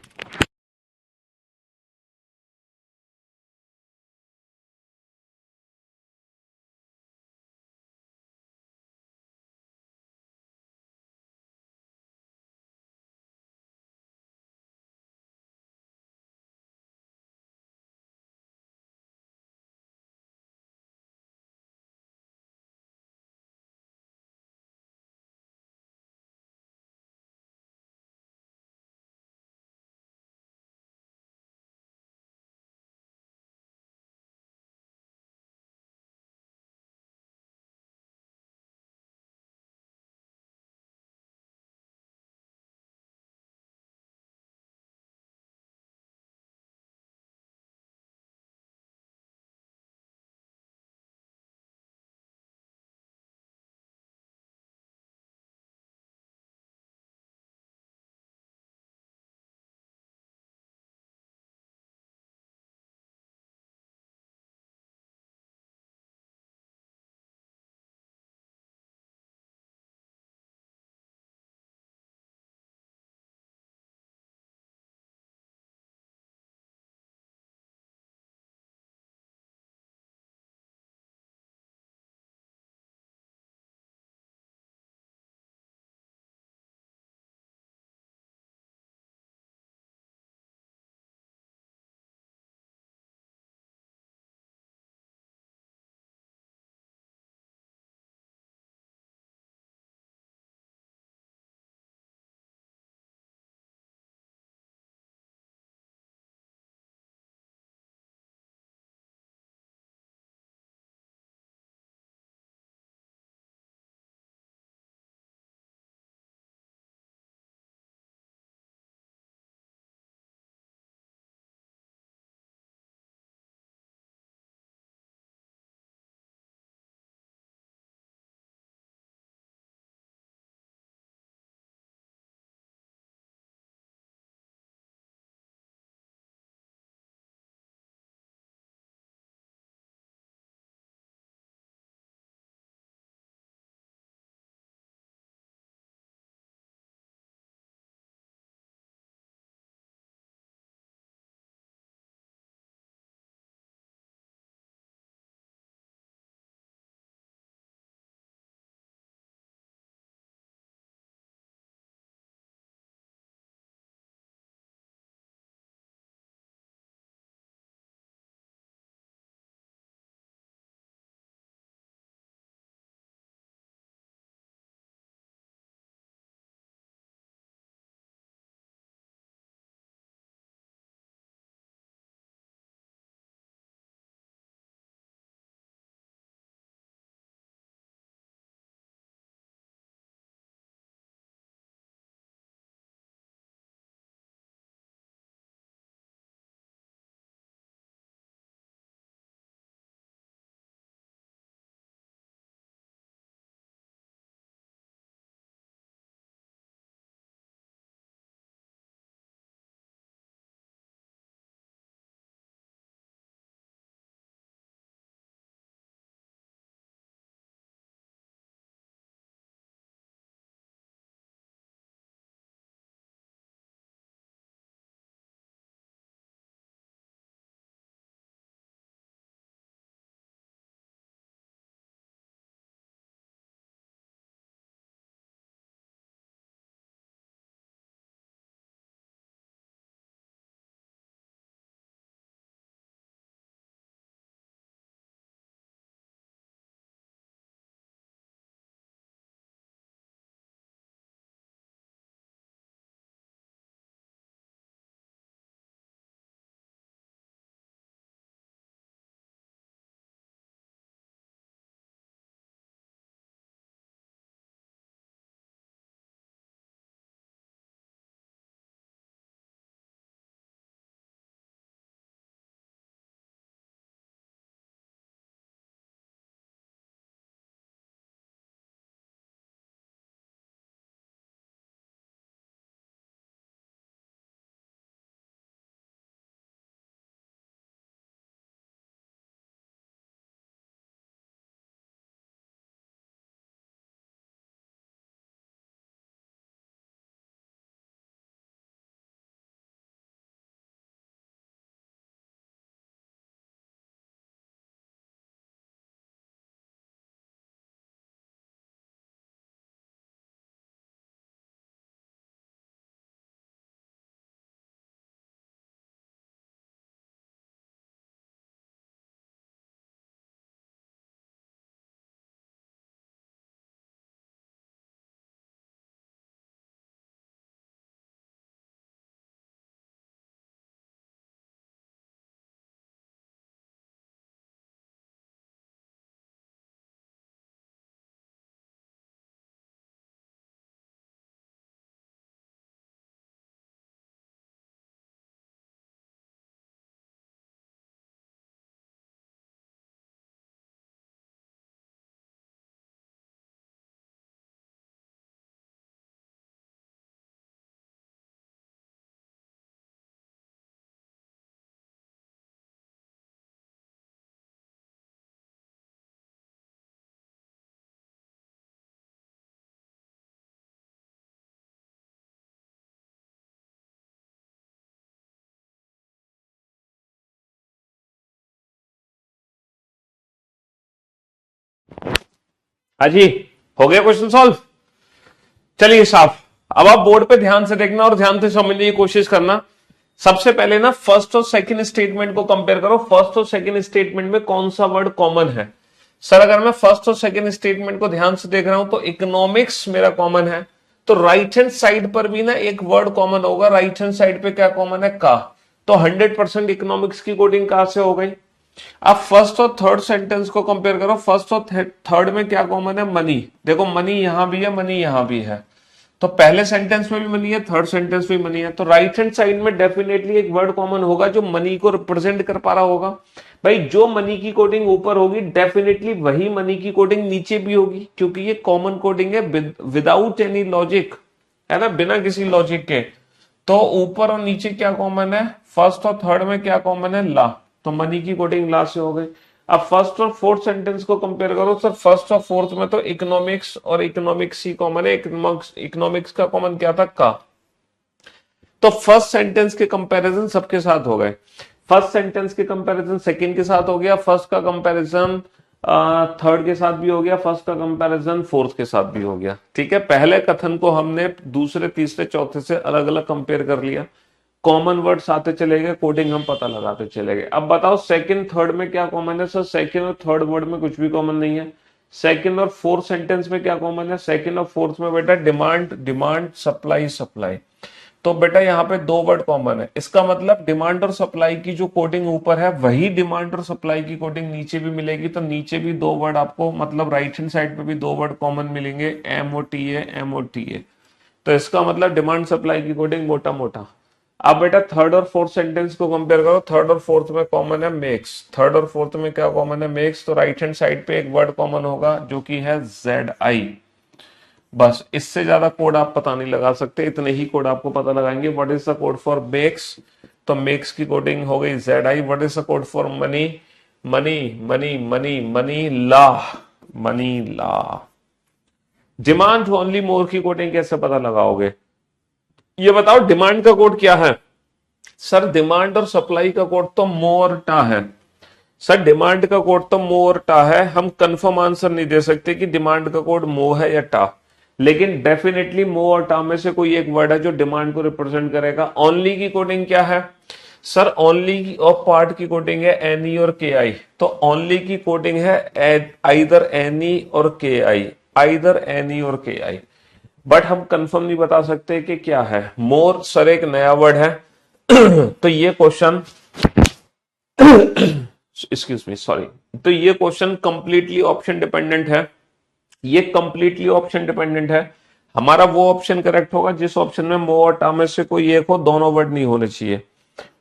S1: हाँ जी, हो गया क्वेश्चन सॉल्व। चलिए साहब, अब आप बोर्ड पे ध्यान से देखना और ध्यान से समझने की कोशिश करना। सबसे पहले ना फर्स्ट और सेकंड स्टेटमेंट को कंपेयर करो। फर्स्ट और सेकंड स्टेटमेंट में कौन सा वर्ड कॉमन है? सर अगर मैं फर्स्ट और सेकंड स्टेटमेंट को ध्यान से देख रहा हूं तो इकोनॉमिक्स मेरा कॉमन है, तो राइट हैंड साइड पर भी ना एक वर्ड कॉमन होगा। राइट हैंड साइड पे क्या कॉमन है? का। तो 100% इकोनॉमिक्स की कोडिंग कहां से हो गई? अब फर्स्ट और थर्ड सेंटेंस को कंपेयर करो। फर्स्ट और थर्ड में क्या कॉमन है? मनी। देखो मनी यहां भी है, मनी यहां भी है, तो पहले सेंटेंस में भी मनी है, थर्ड सेंटेंस में मनी है, तो राइट हैंड साइड में डेफिनेटली एक वर्ड कॉमन होगा जो मनी को रिप्रेजेंट कर पा रहा होगा। भाई जो मनी की कोडिंग ऊपर होगी डेफिनेटली वही मनी की कोडिंग नीचे भी होगी, क्योंकि ये कॉमन कोडिंग है विदाउट एनी लॉजिक, है ना, बिना किसी लॉजिक के। तो ऊपर और नीचे क्या कॉमन है? फर्स्ट और थर्ड में क्या कॉमन है? ला। तो मनी की कोडिंग ला से हो गई। अब फर्स्ट और फोर्थ सेंटेंस को कंपेयर करो। सर फर्स्ट और फोर्थ में तो इकोनॉमिक्स और इकोनॉमिक्स ही कॉमन है। इकोनॉमिक्स का कॉमन क्या था? का। तो फर्स्ट सेंटेंस के कंपैरिजन सबके साथ हो गए। फर्स्ट सेंटेंस के कंपैरिजन सेकंड के साथ हो गया, फर्स्ट का कंपैरिजन थर्ड के साथ भी हो गया, फर्स्ट का कंपैरिजन फोर्थ के साथ भी हो गया। ठीक है, पहले कथन को हमने दूसरे तीसरे चौथे से अलग अलग कंपेयर कर लिया, कॉमन वर्ड्स आते चले गए, कोडिंग हम पता लगाते चले गए। अब बताओ सेकंड थर्ड में क्या कॉमन है? सर सेकंड और थर्ड वर्ड में कुछ भी कॉमन नहीं है। सेकंड और फोर्थ सेंटेंस में क्या कॉमन है? सेकंड और फोर्थ में बेटा डिमांड डिमांड, सप्लाई सप्लाई। तो बेटा यहाँ पे दो वर्ड कॉमन है। इसका मतलब डिमांड और सप्लाई की जो कोडिंग ऊपर है वही डिमांड और सप्लाई की कोडिंग नीचे भी मिलेगी। तो नीचे भी दो वर्ड आपको, मतलब राइट हैंड साइड पे भी दो वर्ड कॉमन मिलेंगे, MOTA MOTA। तो इसका मतलब डिमांड सप्लाई की कोडिंग मोटा मोटा। अब बेटा थर्ड और फोर्थ सेंटेंस को कंपेयर करो। थर्ड और फोर्थ में कॉमन है मेक्स। थर्ड और फोर्थ में क्या कॉमन है? मेक्स। तो राइट हैंड साइड पे एक वर्ड कॉमन होगा जो कि है ZI। बस इससे ज्यादा कोड आप पता नहीं लगा सकते, इतने ही कोड आपको पता लगाएंगे। What is the code for max? तो मेक्स की कोडिंग हो गई ZI। What is the code for money? Money money money money ला, मनी ला। डिमांड ओनली मोर की कोडिंग कैसे पता लगाओगे? ये बताओ डिमांड का कोड क्या है? सर डिमांड और सप्लाई का कोड तो मोर टा है। सर डिमांड का कोड तो मोर टा है। हम कंफर्म आंसर नहीं दे सकते कि डिमांड का कोड मो है या टा, लेकिन डेफिनेटली मो और टा में से कोई एक वर्ड है जो डिमांड को रिप्रेजेंट करेगा। ओनली की कोडिंग क्या है? सर ओनली और पार्ट की कोडिंग है एनी और KI। तो ओनली की कोडिंग है आइदर एनी और KI, आइदर एनी और KI। बट हम कंफर्म नहीं बता सकते कि क्या है। मोर सर एक नया वर्ड है। तो ये क्वेश्चन एक्सक्यूज मी सॉरी, तो ये क्वेश्चन कंप्लीटली ऑप्शन डिपेंडेंट है। ये कंप्लीटली ऑप्शन डिपेंडेंट है। हमारा वो ऑप्शन करेक्ट होगा जिस ऑप्शन में मो और टा में से कोई एक हो, दोनों वर्ड नहीं होने चाहिए।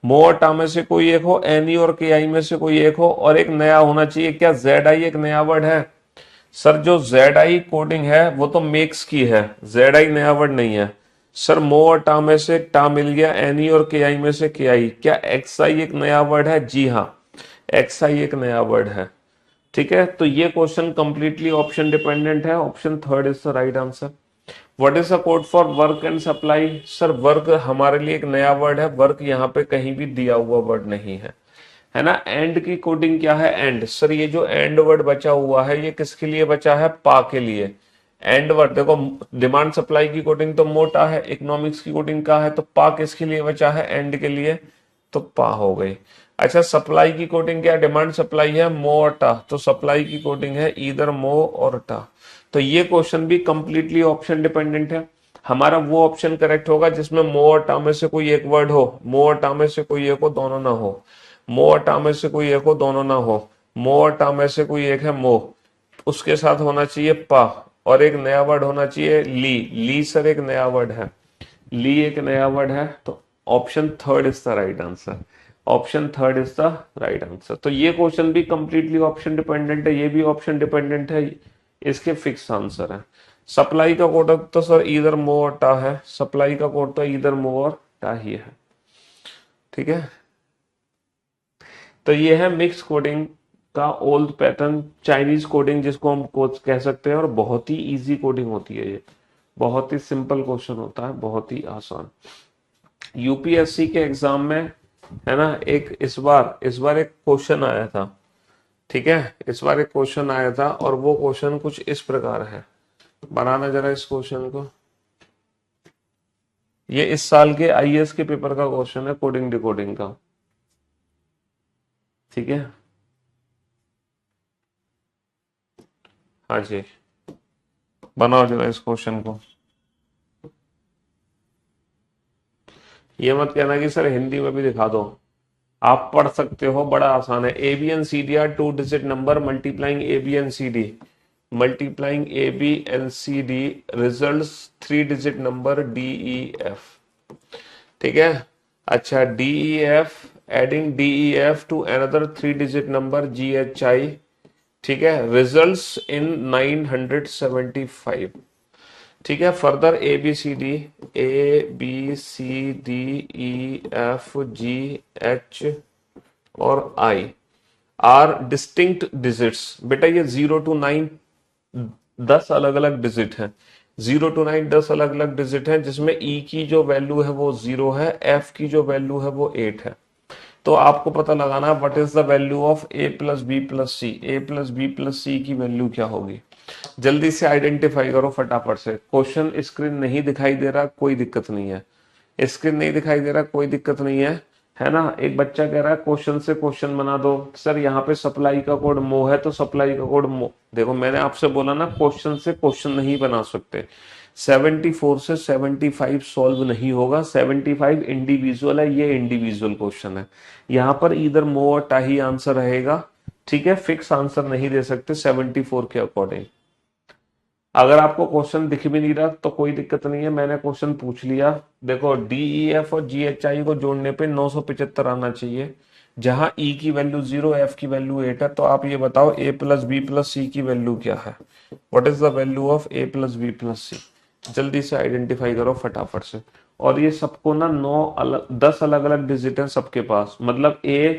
S1: मो और टा में से कोई एक हो, एनी और KI में से कोई एक हो, और एक नया होना चाहिए। क्या ZI एक नया वर्ड है? सर जो ZI कोडिंग है वो तो मेक्स की है, ZI नया वर्ड नहीं है। सर मो और टा में से टा मिल गया, एनी और KI में से KI। क्या XI एक नया वर्ड है? जी हाँ, XI एक नया वर्ड है। ठीक है, तो ये क्वेश्चन कंप्लीटली ऑप्शन डिपेंडेंट है। Option third is the right answer. What is the code for work and supply? Sir work हमारे लिए एक नया वर्ड है। वर्क यहाँ पे कहीं भी दिया हुआ वर्ड नहीं है ना। एंड की कोडिंग क्या है? एंड। सर ये जो एंड वर्ड बचा हुआ है ये किसके लिए बचा है? पा के लिए। एंड वर्ड देखो, डिमांड सप्लाई की कोडिंग तो मोटा है, इकोनॉमिक्स की कोडिंग का है, तो पा किसके लिए बचा है? एंड के लिए। तो पा हो गई। अच्छा सप्लाई की कोडिंग क्या? डिमांड सप्लाई है, मो और टा, तो सप्लाई की कोडिंग है ईदर मो और टा। तो ये क्वेश्चन भी कंप्लीटली ऑप्शन डिपेंडेंट है। हमारा वो ऑप्शन करेक्ट होगा जिसमें मो और टा में से कोई एक वर्ड हो, मो और टा में से कोई एक हो, दोनों ना हो। मो और टा में से कोई एक हो, दोनों ना हो। मो और टा में से कोई एक है मो, उसके साथ होना चाहिए पा, और एक नया वर्ड होना चाहिए ली। ली सर एक नया वर्ड है, ली एक नया वर्ड है। तो option third is the right answer. Option third is the right answer. तो ये क्वेश्चन भी कंप्लीटली ऑप्शन डिपेंडेंट है, ये भी ऑप्शन डिपेंडेंट है। इसके फिक्स आंसर है। सप्लाई का कोड तो सर इधर मो और टा है, सप्लाई का कोड तो इधर मो और टा ही है। ठीक है, तो ये है मिक्स कोडिंग का ओल्ड पैटर्न, चाइनीज कोडिंग जिसको हम कह सकते हैं, और बहुत ही इजी कोडिंग होती है ये, बहुत ही सिंपल क्वेश्चन होता है, बहुत ही आसान। यूपीएससी के एग्जाम में, है ना, एक इस बार एक क्वेश्चन आया था। ठीक है, इस बार एक क्वेश्चन आया था और वो क्वेश्चन कुछ इस प्रकार है, बनाना जरा इस क्वेश्चन को। ये इस साल के आईएएस के पेपर का क्वेश्चन है, कोडिंग डिकोडिंग का। ठीक है, हाँ जी, बनाओ जरा इस क्वेश्चन को। ये मत कहना कि सर हिंदी में भी दिखा दो, आप पढ़ सकते हो, बड़ा आसान है। A B and C D are 2 digit number multiplying A B and C D, multiplying A B and C D results 3 digit number D E F. ठीक है, अच्छा, D E F adding D E F to another 3 digit number G H I. ठीक है, results in 975। ठीक है, further ABCD और I are distinct digits. बेटा ये 0 to 9 10 अलग अलग डिजिट हैं, 0 to 9 10 अलग अलग डिजिट हैं, जिसमें E की जो वैल्यू है वो 0 है, F की जो वैल्यू है वो 8 है। तो आपको पता लगाना what is the value of A plus B plus C, A plus B plus C की वैल्यू क्या होगी। जल्दी से आइडेंटिफाई करो फटाफट से। क्वेश्चन स्क्रीन नहीं दिखाई दे रहा, कोई दिक्कत नहीं है, स्क्रीन नहीं दिखाई दे रहा, कोई दिक्कत नहीं है ना। एक बच्चा कह रहा है क्वेश्चन से क्वेश्चन बना दो। सर यहाँ पे सप्लाई का कोड मो है, तो सप्लाई का कोड मो। देखो मैंने आपसे बोला ना, क्वेश्चन से क्वेश्चन नहीं बना सकते। 74 से 75 सॉल्व नहीं होगा, 75 इंडिविजुअल है, ये इंडिविजुअल क्वेश्चन है। यहाँ पर इधर मो और टाही आंसर रहेगा। ठीक है, फिक्स आंसर नहीं दे सकते 74 के अकॉर्डिंग। अगर आपको क्वेश्चन दिख भी नहीं रहा तो कोई दिक्कत नहीं है, मैंने क्वेश्चन पूछ लिया। देखो DEF और GHI को जोड़ने पे 975 आना चाहिए, जहां E की वैल्यू 0, F की वैल्यू 8 है। तो आप ये बताओ A plus B plus C की वैल्यू क्या है, what is the value of A plus B plus C. जल्दी से आइडेंटिफाई करो फटाफट से। और ये सबको ना 10 अलग अलग डिजिट है सबके पास, मतलब A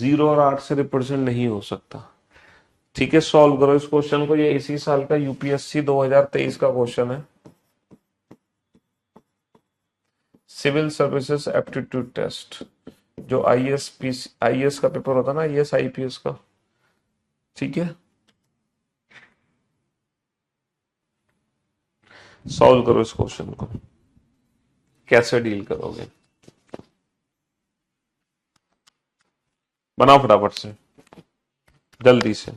S1: 0 और 8 से रिप्रेजेंट नहीं हो सकता। ठीक है, सॉल्व करो इस क्वेश्चन को, ये इसी साल का यूपीएससी 2023 का क्वेश्चन है, सिविल सर्विसेज एप्टीट्यूड टेस्ट, जो आईएएस का पेपर होता है ना, आईएएस आईपीएस का। ठीक है, सॉल्व करो इस क्वेश्चन को, कैसे डील करोगे, बनाओ फटाफट से, जल्दी से।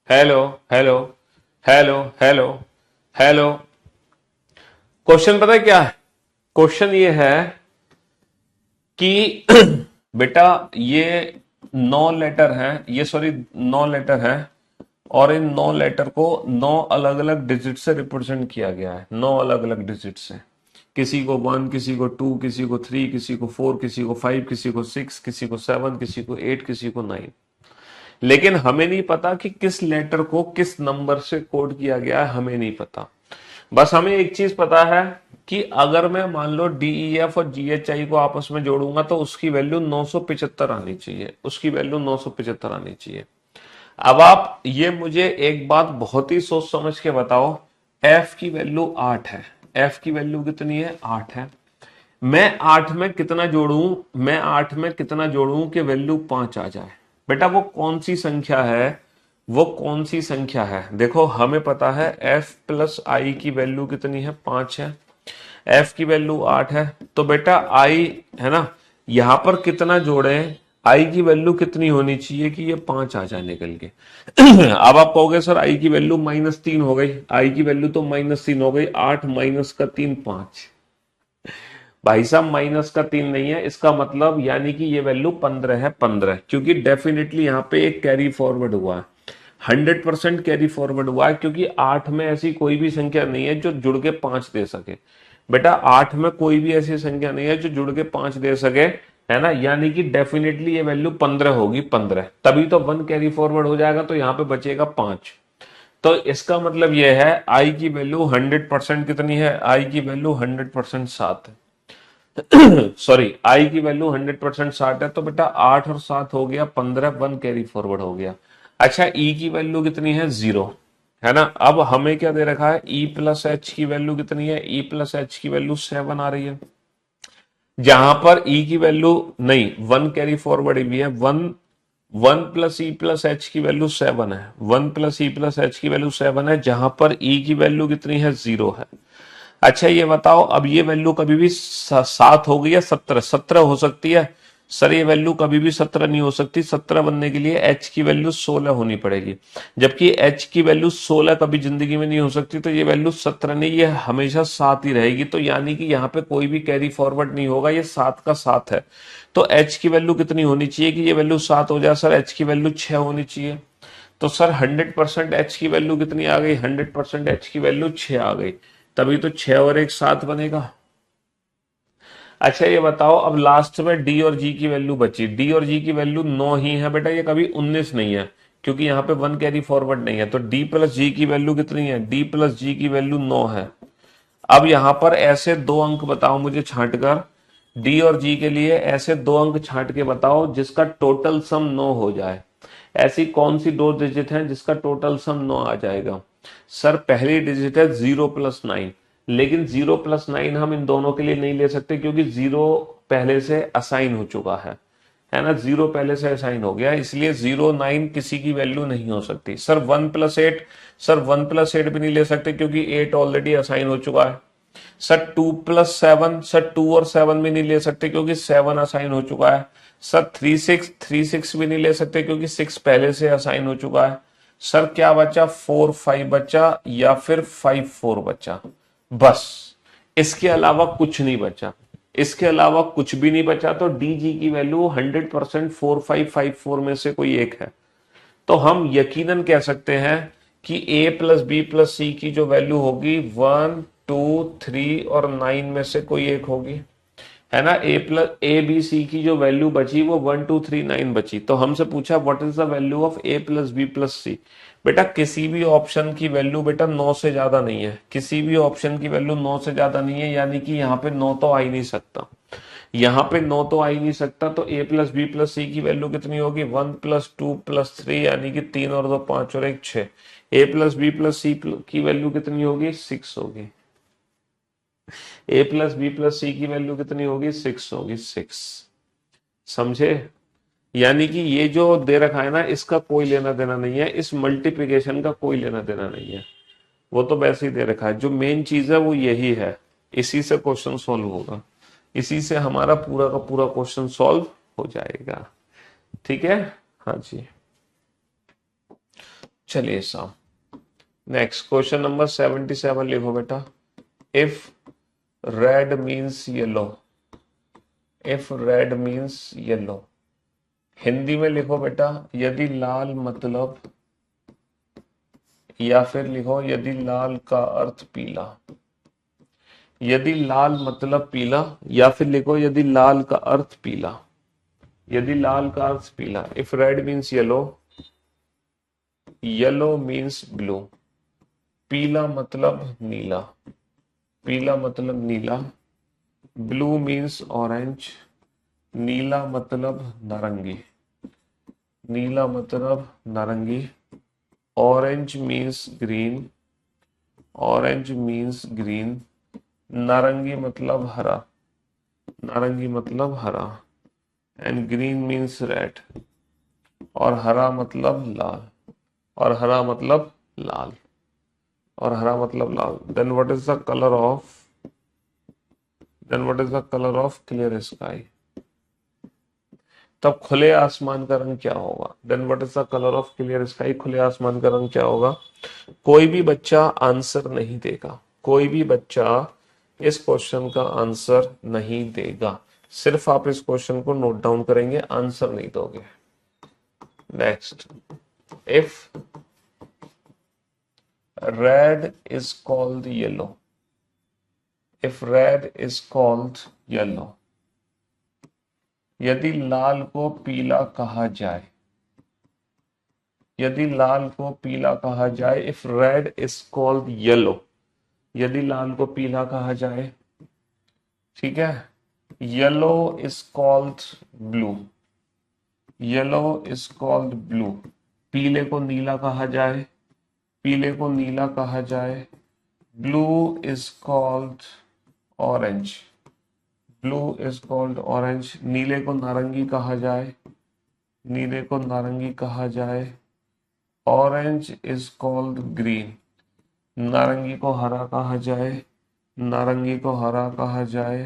S1: Hello hello hello hello hello. Question पता है क्या है? क्वेश्चन ये है कि बेटा ये 9 लेटर है, ये सॉरी 9 लेटर है, और इन 9 लेटर को 9 अलग अलग डिजिट से रिप्रेजेंट किया गया है, 9 अलग अलग डिजिट से। किसी को 1, किसी को 2, किसी को 3, किसी को 4, किसी को 5, किसी को 6, किसी को 7, किसी को 8, किसी को 9। लेकिन हमें नहीं पता कि किस लेटर को किस नंबर से कोड किया गया है, हमें नहीं पता। बस हमें एक चीज पता है कि अगर मैं मान लो DEF और GHI को आपस में जोड़ूंगा तो उसकी वैल्यू 975 आनी चाहिए, उसकी वैल्यू 975 आनी चाहिए। अब आप ये मुझे एक बात बहुत ही सोच समझ के बताओ, F की वैल्यू 8 है, F की वैल्यू कितनी है, 8 है। मैं 8 में कितना जोड़ूं, मैं 8 में कितना जोड़ूं कि वैल्यू 5 आ जाए। बेटा वो कौन सी संख्या है, वो कौन सी संख्या है, देखो हमें पता है F प्लस आई की वैल्यू कितनी है, 5 है, F की वैल्यू 8 है, तो बेटा I है ना, यहां पर कितना जोड़े, I की वैल्यू कितनी होनी चाहिए कि ये 5 आ जाए निकल के। अब आप कहोगे सर I की वैल्यू -3 हो गई, I की वैल्यू तो -3 हो गई, 8 माइनस का 3 5। भाई साहब माइनस का 3 नहीं है, इसका मतलब यानी कि ये वैल्यू 15 है, 15, क्योंकि डेफिनेटली यहां पे एक कैरी फॉरवर्ड हुआ है, 100% कैरी फॉरवर्ड हुआ है, क्योंकि 8 में ऐसी कोई भी संख्या नहीं है जो जुड़ के 5 दे सके। बेटा 8 में कोई भी ऐसी संख्या नहीं है जो जुड़ के 5 दे सके, है ना, यानी कि डेफिनेटली ये वैल्यू 15 होगी, 15, तभी तो 1 कैरी फॉरवर्ड हो जाएगा, तो यहां पे बचेगा 5। तो इसका मतलब यह है आई की वैल्यू 100% कितनी है, आई की वैल्यू 100% 7 है। सॉरी, आई की वैल्यू 100% 60 है, तो बेटा 8 और 7 हो गया 15, 1 कैरी फॉरवर्ड हो गया। अच्छा ई की वैल्यू कितनी है, 0, है ना। अब हमें क्या दे रखा है, ई प्लस एच की वैल्यू कितनी है, ई प्लस एच की वैल्यू 7 आ रही है, जहां पर ई की वैल्यू नहीं 1 कैरी फॉरवर्ड भी है, 1 प्लस ई प्लस एच की वैल्यू 7 है, 1 प्लस ई प्लस एच की वैल्यू 7 है, जहां पर ई की वैल्यू कितनी है, 0 है। अच्छा ये बताओ, अब ये वैल्यू कभी भी 7 होगी या 17, 17 हो सकती है। सर ये वैल्यू कभी भी 17 नहीं हो सकती, 17 बनने के लिए एच की वैल्यू 16 होनी पड़ेगी, जबकि एच की वैल्यू 16 कभी जिंदगी में नहीं हो सकती, तो ये वैल्यू 17 नहीं, ये हमेशा 7 ही रहेगी। तो यानी कि यहाँ पे कोई भी कैरी फॉरवर्ड नहीं होगा, ये 7 का 7 है। तो एच की वैल्यू कितनी होनी चाहिए कि ये वैल्यू 7 हो जाए, सर एच की वैल्यू 6 होनी चाहिए। तो सर 100% एच की वैल्यू कितनी आ गई, 100% एच की वैल्यू 6 आ गई, तभी तो 6 और 1 7 बनेगा। अच्छा ये बताओ, अब लास्ट में डी और जी की वैल्यू बची, डी और जी की वैल्यू 9 ही है बेटा, ये कभी 19 नहीं है, क्योंकि यहाँ पे 1 कैरी फॉरवर्ड नहीं है। तो डी प्लस जी की वैल्यू कितनी है, डी प्लस जी की वैल्यू 9 है। अब यहां पर ऐसे दो अंक बताओ मुझे छांट कर, डी और जी के लिए ऐसे दो अंक छांट के बताओ जिसका टोटल सम 9 हो जाए। ऐसी कौन सी दो डिजिट है जिसका टोटल सम 9 आ जाएगा। सर पहली डिजिट है 0 + 9, लेकिन 0 + 9 हम इन दोनों के लिए नहीं ले सकते, क्योंकि 0 पहले से असाइन हो चुका है ना, 0 पहले से असाइन हो गया, इसलिए 0 9 किसी की वैल्यू नहीं हो सकती। सर 1 + 8, सर 1 + 8 भी नहीं ले सकते, क्योंकि 8 ऑलरेडी असाइन हो चुका है। सर 2 + 7, सर 2 और 7 भी नहीं ले सकते, क्योंकि 7 असाइन हो चुका है। सर 3 6 भी नहीं ले सकते, क्योंकि 6 पहले से असाइन हो चुका है। सर क्या बचा, 4 5 बचा, या फिर 5 4 बचा, बस, इसके अलावा कुछ नहीं बचा, इसके अलावा कुछ भी नहीं बचा। तो डी जी की वैल्यू 100% 4 5 5 4 में से कोई एक है। तो हम यकीनन कह सकते हैं कि a plus B plus C की जो वैल्यू होगी 1 2 3 और 9 में से कोई एक होगी, है ना। ए बी सी की जो वैल्यू बची वो 1 2 3 9 बची। तो हमसे पूछा what is the value of a plus B plus C. बेटा किसी भी ऑप्शन की वैल्यू बेटा 9 से ज्यादा नहीं है, किसी भी ऑप्शन की वैल्यू 9 से ज्यादा नहीं है, यानी कि यहाँ पे 9 तो आ ही नहीं सकता, यहाँ पे 9 तो आ ही नहीं सकता। तो a plus B plus C की वैल्यू कितनी होगी, 1 + 2 + 3, यानी कि 3 और 2 5 और 1 6। a plus B plus C की वैल्यू कितनी होगी, 6 होगी। a plus B plus C की वैल्यू कितनी होगी, 6 होगी, 6। समझे, यानी कि ये जो दे रखा है ना, इसका कोई लेना देना नहीं है, इस मल्टीप्लिकेशन का कोई लेना देना नहीं है, वो तो वैसे ही दे रखा है। जो मेन चीज है वो यही है, इसी से क्वेश्चन सॉल्व होगा, इसी से हमारा पूरा का पूरा क्वेश्चन सॉल्व हो जाएगा। ठीक है, हाँ जी, चलिए साहब नेक्स्ट क्वेश्चन नंबर 77 लिखो बेटा। If red means yellow, if red means yellow, Hindi में लिखो बेटा यदि लाल मतलब, या फिर लिखो यदि लाल का अर्थ पीला, यदि लाल मतलब पीला, या फिर लिखो यदि लाल का अर्थ पीला, यदि लाल का अर्थ पीला। If red means yellow, yellow means blue, पीला मतलब नीला, पीला मतलब नीला, ब्लू मीन्स ऑरेंज, नीला मतलब नारंगी, नीला मतलब नारंगी, orange means green, orange means green, नारंगी मतलब हरा, नारंगी मतलब हरा, एंड ग्रीन मीन्स रेड, और हरा मतलब लाल, और हरा मतलब लाल, और हरा मतलब लाल। Then what is the colour of, then what is the colour of clear sky? तब खुले आसमान का रंग क्या होगा? Then what is the colour of clear sky? खुले आसमान का रंग क्या होगा? कोई भी बच्चा आंसर नहीं देगा, कोई भी बच्चा इस क्वेश्चन का आंसर नहीं देगा, सिर्फ आप इस क्वेश्चन को नोट डाउन करेंगे, आंसर नहीं दोगे। Next, if red is called yellow, if red is called yellow, यदि लाल को पीला कहा जाए, यदि लाल को पीला कहा जाए, if red is called yellow, यदि लाल को पीला कहा जाए, ठीक है, yellow is called blue, yellow is called blue, पीले को नीला कहा जाए, पीले को नीला कहा जाए, blue is called orange, blue is called orange, नीले को नारंगी कहा जाए, नीले को नारंगी कहा जाए, ऑरेंज इज कॉल्ड ग्रीन, नारंगी को हरा कहा जाए, नारंगी को हरा कहा जाए,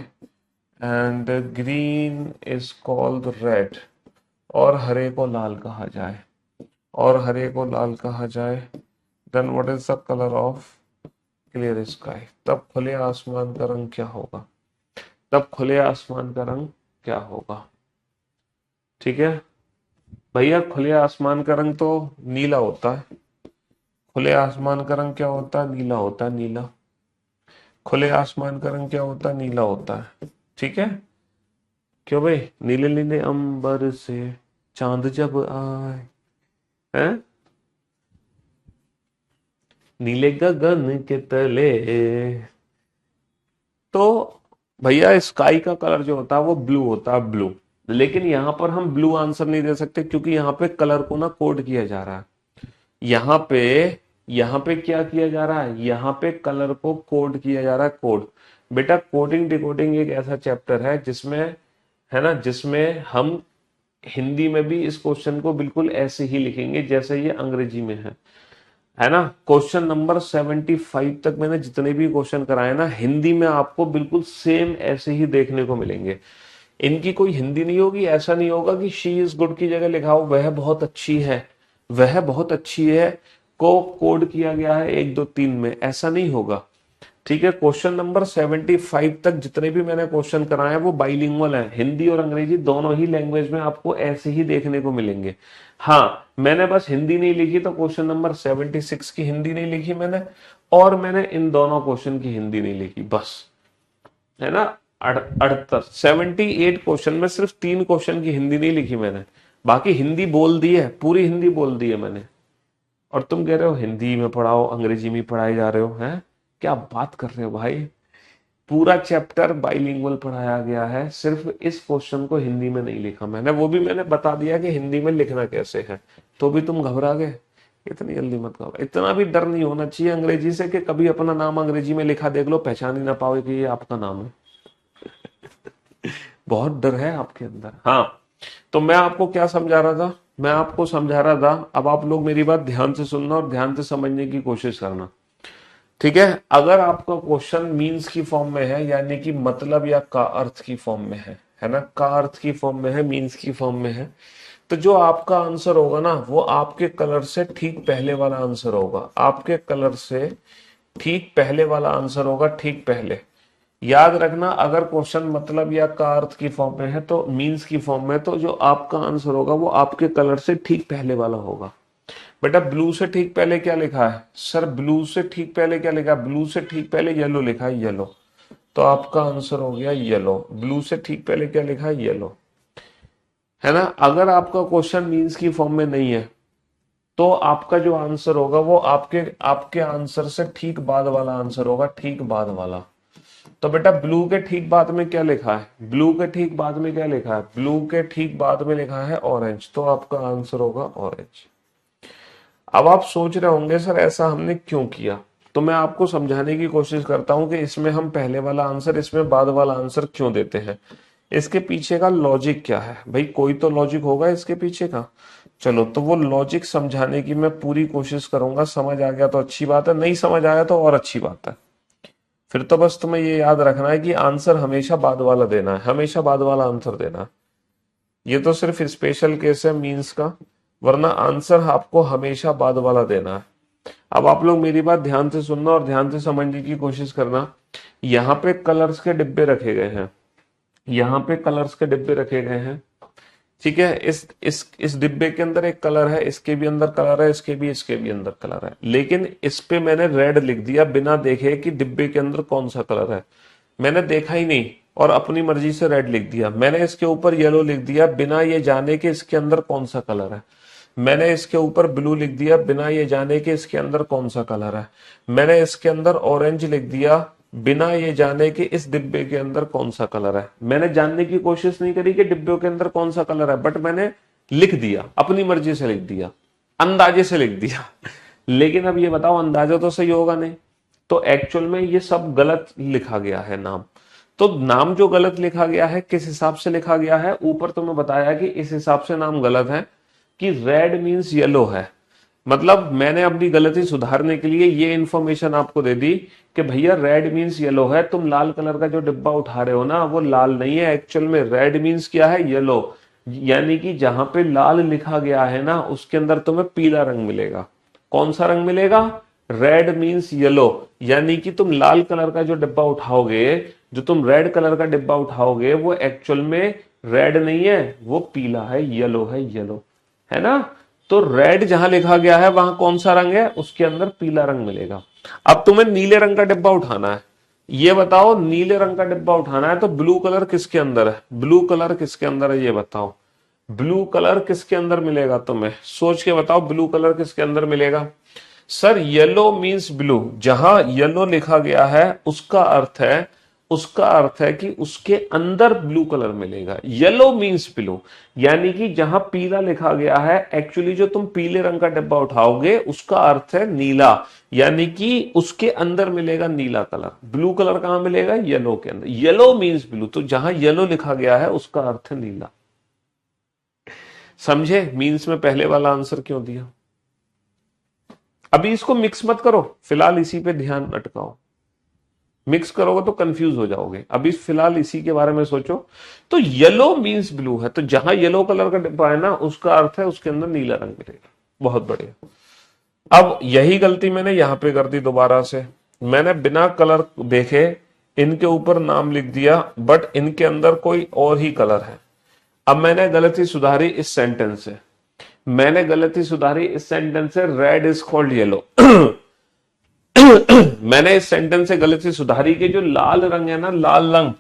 S1: and green is called red, और हरे को लाल कहा जाए, और हरे को लाल कहा जाए। Then what is the colour of clear sky? तब खुले आसमान का रंग क्या होगा? तब खुले आसमान का रंग क्या होगा? ठीक है भैया, खुले आसमान का रंग तो नीला होता है, खुले आसमान का रंग क्या होता है? नीला होता है, नीला। खुले आसमान का रंग क्या होता है? नीला होता है, ठीक है। क्यों भाई? नीले नीले अंबर से चांद जब आए, हैं? नीले गगन के तले। तो भैया स्काई का कलर जो होता है वो ब्लू होता है, ब्लू। लेकिन यहां पर हम ब्लू आंसर नहीं दे सकते क्योंकि यहाँ पे कलर को ना कोड किया जा रहा है। यहाँ पे यहाँ पे क्या किया जा रहा है? यहाँ पे कलर को कोड किया जा रहा है, कोड। बेटा कोडिंग डिकोडिंग एक ऐसा चैप्टर है जिसमें, है ना, जिसमें हम हिंदी में भी इस क्वेश्चन को बिल्कुल ऐसे ही लिखेंगे जैसे ये अंग्रेजी में है ना। क्वेश्चन नंबर 75 तक मैंने जितने भी क्वेश्चन कराए ना, हिंदी में आपको बिल्कुल सेम ऐसे ही देखने को मिलेंगे। इनकी कोई हिंदी नहीं होगी, ऐसा नहीं होगा कि शी इज गुड की जगह लिखा हो वह बहुत अच्छी है, वह बहुत अच्छी है को कोड किया गया है 1 2 3 में, ऐसा नहीं होगा। ठीक है, क्वेश्चन नंबर 75 तक जितने भी मैंने क्वेश्चन कराए हैं वो बाइलिंगुअल है, हिंदी और अंग्रेजी दोनों ही लैंग्वेज में आपको ऐसे ही देखने को मिलेंगे। हाँ, मैंने बस हिंदी नहीं लिखी तो क्वेश्चन नंबर 76 की हिंदी नहीं लिखी मैंने, और मैंने इन दोनों क्वेश्चन की हिंदी नहीं लिखी, बस, है ना। 78 क्वेश्चन में सिर्फ 3 क्वेश्चन की हिंदी नहीं लिखी मैंने, बाकी हिंदी बोल दी है, पूरी हिंदी बोल दी है मैंने। और तुम कह रहे हो हिंदी में पढ़ाओ, अंग्रेजी में पढ़ाए जा रहे हो, हैं? क्या बात कर रहे हो भाई? पूरा चैप्टर बाइलिंगुअल पढ़ाया गया है, सिर्फ इस क्वेश्चन को हिंदी में नहीं लिखा मैंने, वो भी मैंने बता दिया कि हिंदी में लिखना कैसे है। तो भी तुम घबरा गए? इतनी जल्दी मत घबरा, इतना भी डर नहीं होना चाहिए अंग्रेजी से कि कभी अपना नाम अंग्रेजी में लिखा देख लो, पहचान ही ना पाओ कि ये आपका नाम है। बहुत डर है आपके अंदर। हाँ, तो मैं आपको क्या समझा रहा था? मैं आपको समझा रहा था, अब आप लोग मेरी बात ध्यान से सुनना और ध्यान से समझने की कोशिश करना, ठीक है। अगर आपका क्वेश्चन मीन्स की फॉर्म में है, यानी कि मतलब या का अर्थ की फॉर्म में है ना, का अर्थ की फॉर्म में है, मीन्स की फॉर्म में है, तो जो आपका आंसर होगा ना वो आपके कलर से ठीक पहले वाला आंसर होगा, आपके कलर से ठीक पहले वाला आंसर होगा, ठीक पहले। याद रखना, अगर क्वेश्चन मतलब या का अर्थ की फॉर्म में है तो मीन्स की फॉर्म में, तो जो आपका आंसर होगा वो आपके कलर से ठीक पहले वाला होगा। बेटा ब्लू से ठीक पहले क्या लिखा है? सर ब्लू से ठीक पहले क्या लिखा है? ब्लू से ठीक पहले येलो लिखा है, येलो। तो आपका आंसर हो गया येलो। ब्लू से ठीक पहले क्या लिखा है? येलो, है ना। अगर आपका क्वेश्चन मीन्स की फॉर्म में नहीं है तो आपका जो आंसर होगा वो आपके आपके आंसर से ठीक बाद वाला आंसर होगा, ठीक बाद वाला। तो बेटा ब्लू के ठीक बाद में क्या लिखा है, ब्लू के ठीक बाद में क्या लिखा है, ब्लू के ठीक बाद में लिखा है ऑरेंज, तो आपका आंसर होगा ऑरेंज। अब आप सोच रहे होंगे सर ऐसा हमने क्यों किया, तो मैं आपको समझाने की कोशिश करता हूं कि इसमें हम पहले वाला आंसर इसमें बाद वाला आंसर क्यों देते हैं, इसके पीछे का लॉजिक क्या है। भाई कोई तो लॉजिक होगा इसके पीछे का। चलो तो वो लॉजिक समझाने की मैं पूरी कोशिश करूंगा, समझ आ गया तो अच्छी बात है, नहीं समझ आया तो और अच्छी बात है। फिर तो बस तुम्हें ये याद रखना है कि आंसर हमेशा बाद वाला देना है, हमेशा बाद वाला आंसर देना है। ये तो सिर्फ स्पेशल केस है मीन्स का, वरना आंसर आपको हमेशा बाद वाला देना है। अब आप लोग मेरी बात ध्यान से सुनना और ध्यान से समझने की कोशिश करना। यहाँ पे कलर्स के डिब्बे रखे गए हैं, यहाँ पे कलर्स के डिब्बे रखे गए हैं, ठीक है। इस डिब्बे के अंदर एक कलर है, इसके भी अंदर कलर है, इसके भी अंदर कलर है, लेकिन इस पे मैंने रेड लिख दिया बिना देखे कि डिब्बे के अंदर कौन सा कलर है। मैंने देखा ही नहीं और अपनी मर्जी से रेड लिख दिया। मैंने इसके ऊपर येलो लिख दिया बिना ये जाने कि इसके अंदर कौन सा कलर है। मैंने इसके ऊपर ब्लू लिख दिया बिना ये जाने कि इसके अंदर कौन सा कलर है। मैंने इसके अंदर ऑरेंज लिख दिया बिना ये जाने कि इस डिब्बे के अंदर कौन सा कलर है। मैंने जानने की कोशिश नहीं करी कि डिब्बे के अंदर कौन सा कलर है, बट मैंने लिख दिया, अपनी मर्जी से लिख दिया, अंदाजे से लिख दिया। लेकिन अब ये बताओ अंदाजा तो सही होगा नहीं, तो एक्चुअल में ये सब गलत लिखा गया है नाम। तो नाम जो गलत लिखा गया है किस हिसाब से लिखा गया है, ऊपर तुम्हें बताया कि इस हिसाब से नाम गलत है कि रेड मीन्स येलो है। मतलब मैंने अपनी गलती सुधारने के लिए ये इंफॉर्मेशन आपको दे दी कि भैया रेड मीन्स येलो है, तुम लाल कलर का जो डिब्बा उठा रहे हो ना वो लाल नहीं है, एक्चुअल में रेड मीन्स क्या है, येलो। यानी कि जहां पे लाल लिखा गया है ना उसके अंदर तुम्हें पीला रंग मिलेगा। कौन सा रंग मिलेगा, रेड मीन्स येलो। यानी कि तुम लाल कलर का जो डिब्बा उठाओगे, जो तुम रेड कलर का डिब्बा उठाओगे वो एक्चुअल में रेड नहीं है, वो पीला है, येलो है, येलो है ना। तो रेड जहां लिखा गया है वहां कौन सा रंग है, उसके अंदर पीला रंग मिलेगा। अब तुम्हें नीले रंग का डिब्बा उठाना है, ये बताओ नीले रंग का डिब्बा उठाना है तो ब्लू कलर किसके अंदर है, ब्लू कलर किसके अंदर है ये बताओ, ब्लू कलर किसके अंदर मिलेगा, तुम्हें सोच के बताओ ब्लू कलर किसके अंदर मिलेगा। सर येलो मीन्स ब्लू, जहां येलो लिखा गया है उसका अर्थ है कि उसके अंदर ब्लू कलर मिलेगा। येलो मीन्स ब्लू, यानी कि जहां पीला लिखा गया है एक्चुअली जो तुम पीले रंग का डब्बा उठाओगे उसका अर्थ है नीला, यानी कि उसके अंदर मिलेगा नीला कलर। ब्लू कलर कहां मिलेगा, येलो के अंदर। येलो मीन्स ब्लू, तो जहां येलो लिखा गया है उसका अर्थ है नीला। समझे मीन्स में पहले वाला आंसर क्यों दिया। अभी इसको मिक्स मत करो, फिलहाल इसी पे ध्यान अटकाओ, मिक्स करोगे तो कंफ्यूज हो जाओगे। अभी फिलहाल इसी के बारे में सोचो। तो येलो मींस ब्लू है, तो जहां येलो कलर का डिब्बा है ना उसका अर्थ है उसके अंदर नीला रंग मिलेगा। बहुत बढ़िया। अब यही गलती मैंने यहां पे कर दी दोबारा से, मैंने बिना कलर देखे इनके ऊपर नाम लिख दिया बट इनके अंदर कोई और ही कलर है। अब मैंने गलती सुधारी इस सेंटेंस से, मैंने गलती सुधारी इस सेंटेंस से, रेड इज कॉल्ड येलो। मैंने इस सेंटेंस से गलती सुधारी कि जो लाल रंग है ना, लाल रंग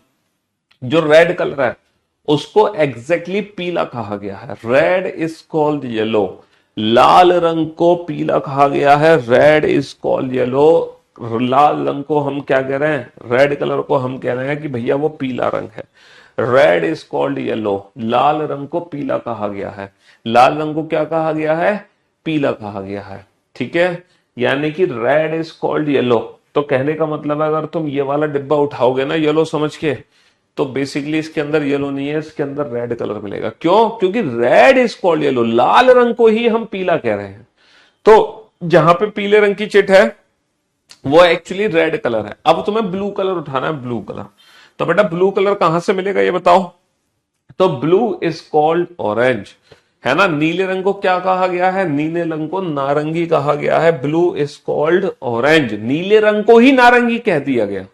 S1: जो रेड कलर है उसको एग्जैक्टली पीला कहा गया है। रेड इज कॉल्ड येलो, लाल रंग को पीला कहा गया है, रेड इज कॉल्ड येलो। लाल रंग को हम क्या कह रहे हैं, रेड कलर को हम कह रहे हैं कि भैया वो पीला रंग है। रेड इज कॉल्ड येलो, लाल रंग को पीला कहा गया है, लाल रंग को क्या कहा गया है, पीला कहा गया है। ठीक है, यानी कि रेड इज कॉल्ड येलो। तो कहने का मतलब है अगर तुम ये वाला डिब्बा उठाओगे ना येलो समझ के, तो बेसिकली इसके अंदर येलो नहीं है, इसके अंदर रेड कलर मिलेगा। क्यों, क्योंकि रेड इज कॉल्ड येलो, लाल रंग को ही हम पीला कह रहे हैं। तो जहां पे पीले रंग की चिट है वो एक्चुअली रेड कलर है। अब तुम्हें ब्लू कलर उठाना है, ब्लू कलर। तो बेटा ब्लू कलर कहां से मिलेगा ये बताओ। तो ब्लू इज कॉल्ड ऑरेंज, है ना। नीले रंग को क्या कहा गया है, नीले रंग को नारंगी कहा गया है। ब्लू इज कॉल्ड ऑरेंज, नीले रंग को ही नारंगी कह दिया गया,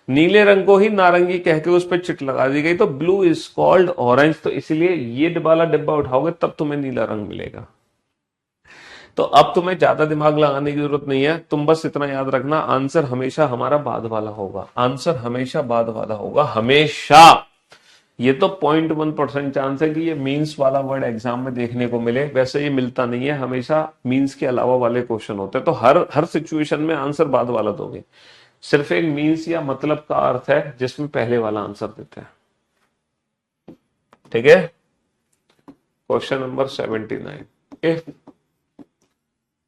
S1: नीले रंग को ही नारंगी कह के उस पर चिट लगा दी गई। तो ब्लू इज कॉल्ड ऑरेंज, तो इसलिए ये वाला डिब्बा उठाओगे तब तुम्हें नीला रंग मिलेगा। तो अब तुम्हें ज्यादा दिमाग लगाने की जरूरत नहीं है, तुम बस इतना याद रखना आंसर हमेशा हमारा बाद वाला होगा, आंसर हमेशा बाद वाला होगा, हमेशा। ये तो 0.1% चांस है कि ये मीन्स वाला वर्ड एग्जाम में देखने को मिले, वैसे ये मिलता नहीं है, हमेशा मीन्स के अलावा वाले क्वेश्चन होते हैं। तो हर सिचुएशन में आंसर बाद वाला दोगे। सिर्फ एक मीन्स या मतलब का अर्थ है जिसमें पहले वाला आंसर देते हैं। ठीक है, question number 79।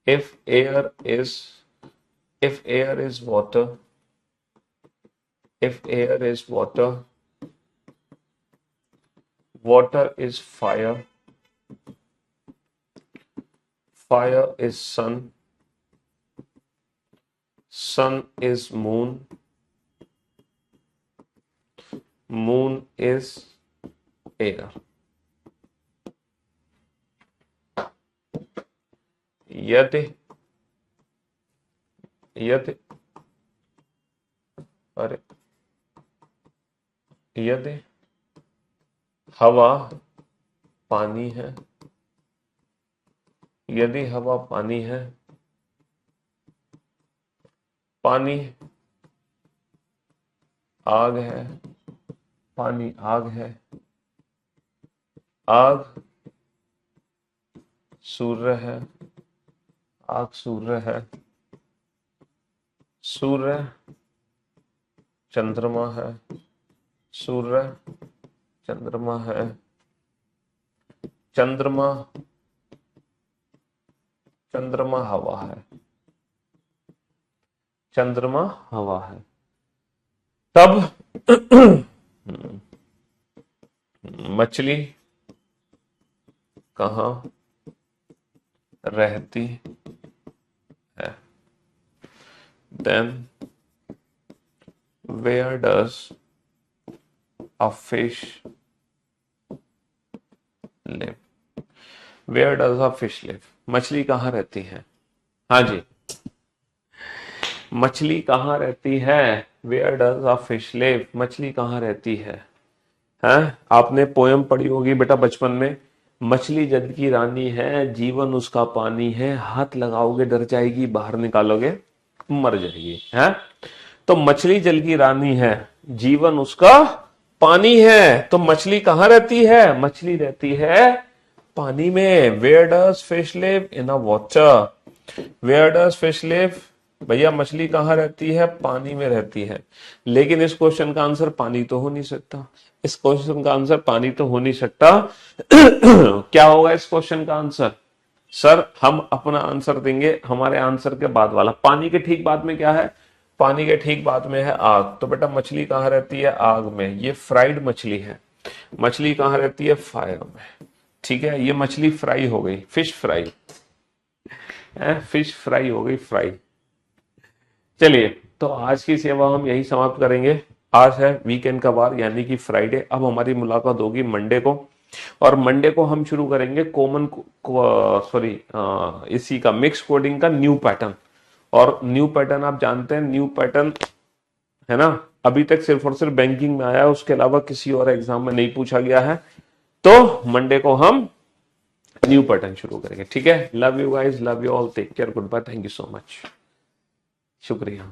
S1: if air is if air is water if air is water, water is fire, fire is sun, sun is moon, moon is air। यदि यदि अरे यदि हवा पानी है, यदि हवा पानी है, पानी आग है, पानी आग है, आग सूर्य है, आग सूर्य है, सूर्य चंद्रमा है, सूर्य चंद्रमा है, चंद्रमा चंद्रमा हवा है, चंद्रमा हवा है। तब मछली कहाँ रहती है? Then where does a fish live? Where does a fish live? मछली कहाँ रहती है? हाँ जी, मछली कहाँ रहती है? Where does a fish live? मछली कहाँ रहती है? हैं? आपने पोयम पढ़ी होगी बेटा बचपन में, मछली जल की रानी है, जीवन उसका पानी है, हाथ लगाओगे डर जाएगी, बाहर निकालोगे मर जाएगी। है तो मछली जल की रानी है, जीवन उसका पानी है। तो मछली कहाँ रहती है? मछली रहती है पानी में। Where does fish live? In a water. Where does fish live? भैया मछली कहाँ रहती है? पानी में रहती है। लेकिन इस क्वेश्चन का आंसर पानी तो हो नहीं सकता, इस क्वेश्चन का आंसर पानी तो हो नहीं सकता। क्या होगा इस क्वेश्चन का आंसर? सर हम अपना आंसर देंगे हमारे आंसर के बाद वाला। पानी के ठीक बाद में क्या है? पानी के ठीक बाद में है आग। तो बेटा मछली कहाँ रहती है? आग में। ये फ्राइड मछली है। मछली कहाँ रहती है? फायर में। ठीक है, ये मछली फ्राई हो गई, फिश फ्राई है, फिश फ्राई हो गई, फ्राई। चलिए, तो आज की सेवा हम यही समाप्त करेंगे। आज है वीकेंड का वार यानी कि फ्राइडे। अब हमारी मुलाकात होगी मंडे को, और मंडे को हम शुरू करेंगे कॉमन इसी का मिक्स कोडिंग का न्यू पैटर्न। और न्यू पैटर्न आप जानते हैं, न्यू पैटर्न है ना, अभी तक सिर्फ और सिर्फ बैंकिंग में आया है, उसके अलावा किसी और एग्जाम में नहीं पूछा गया है। तो मंडे को हम न्यू पैटर्न शुरू करेंगे। ठीक है, love you guys, love you all, take care, good bye, thank you so much, शुक्रिया।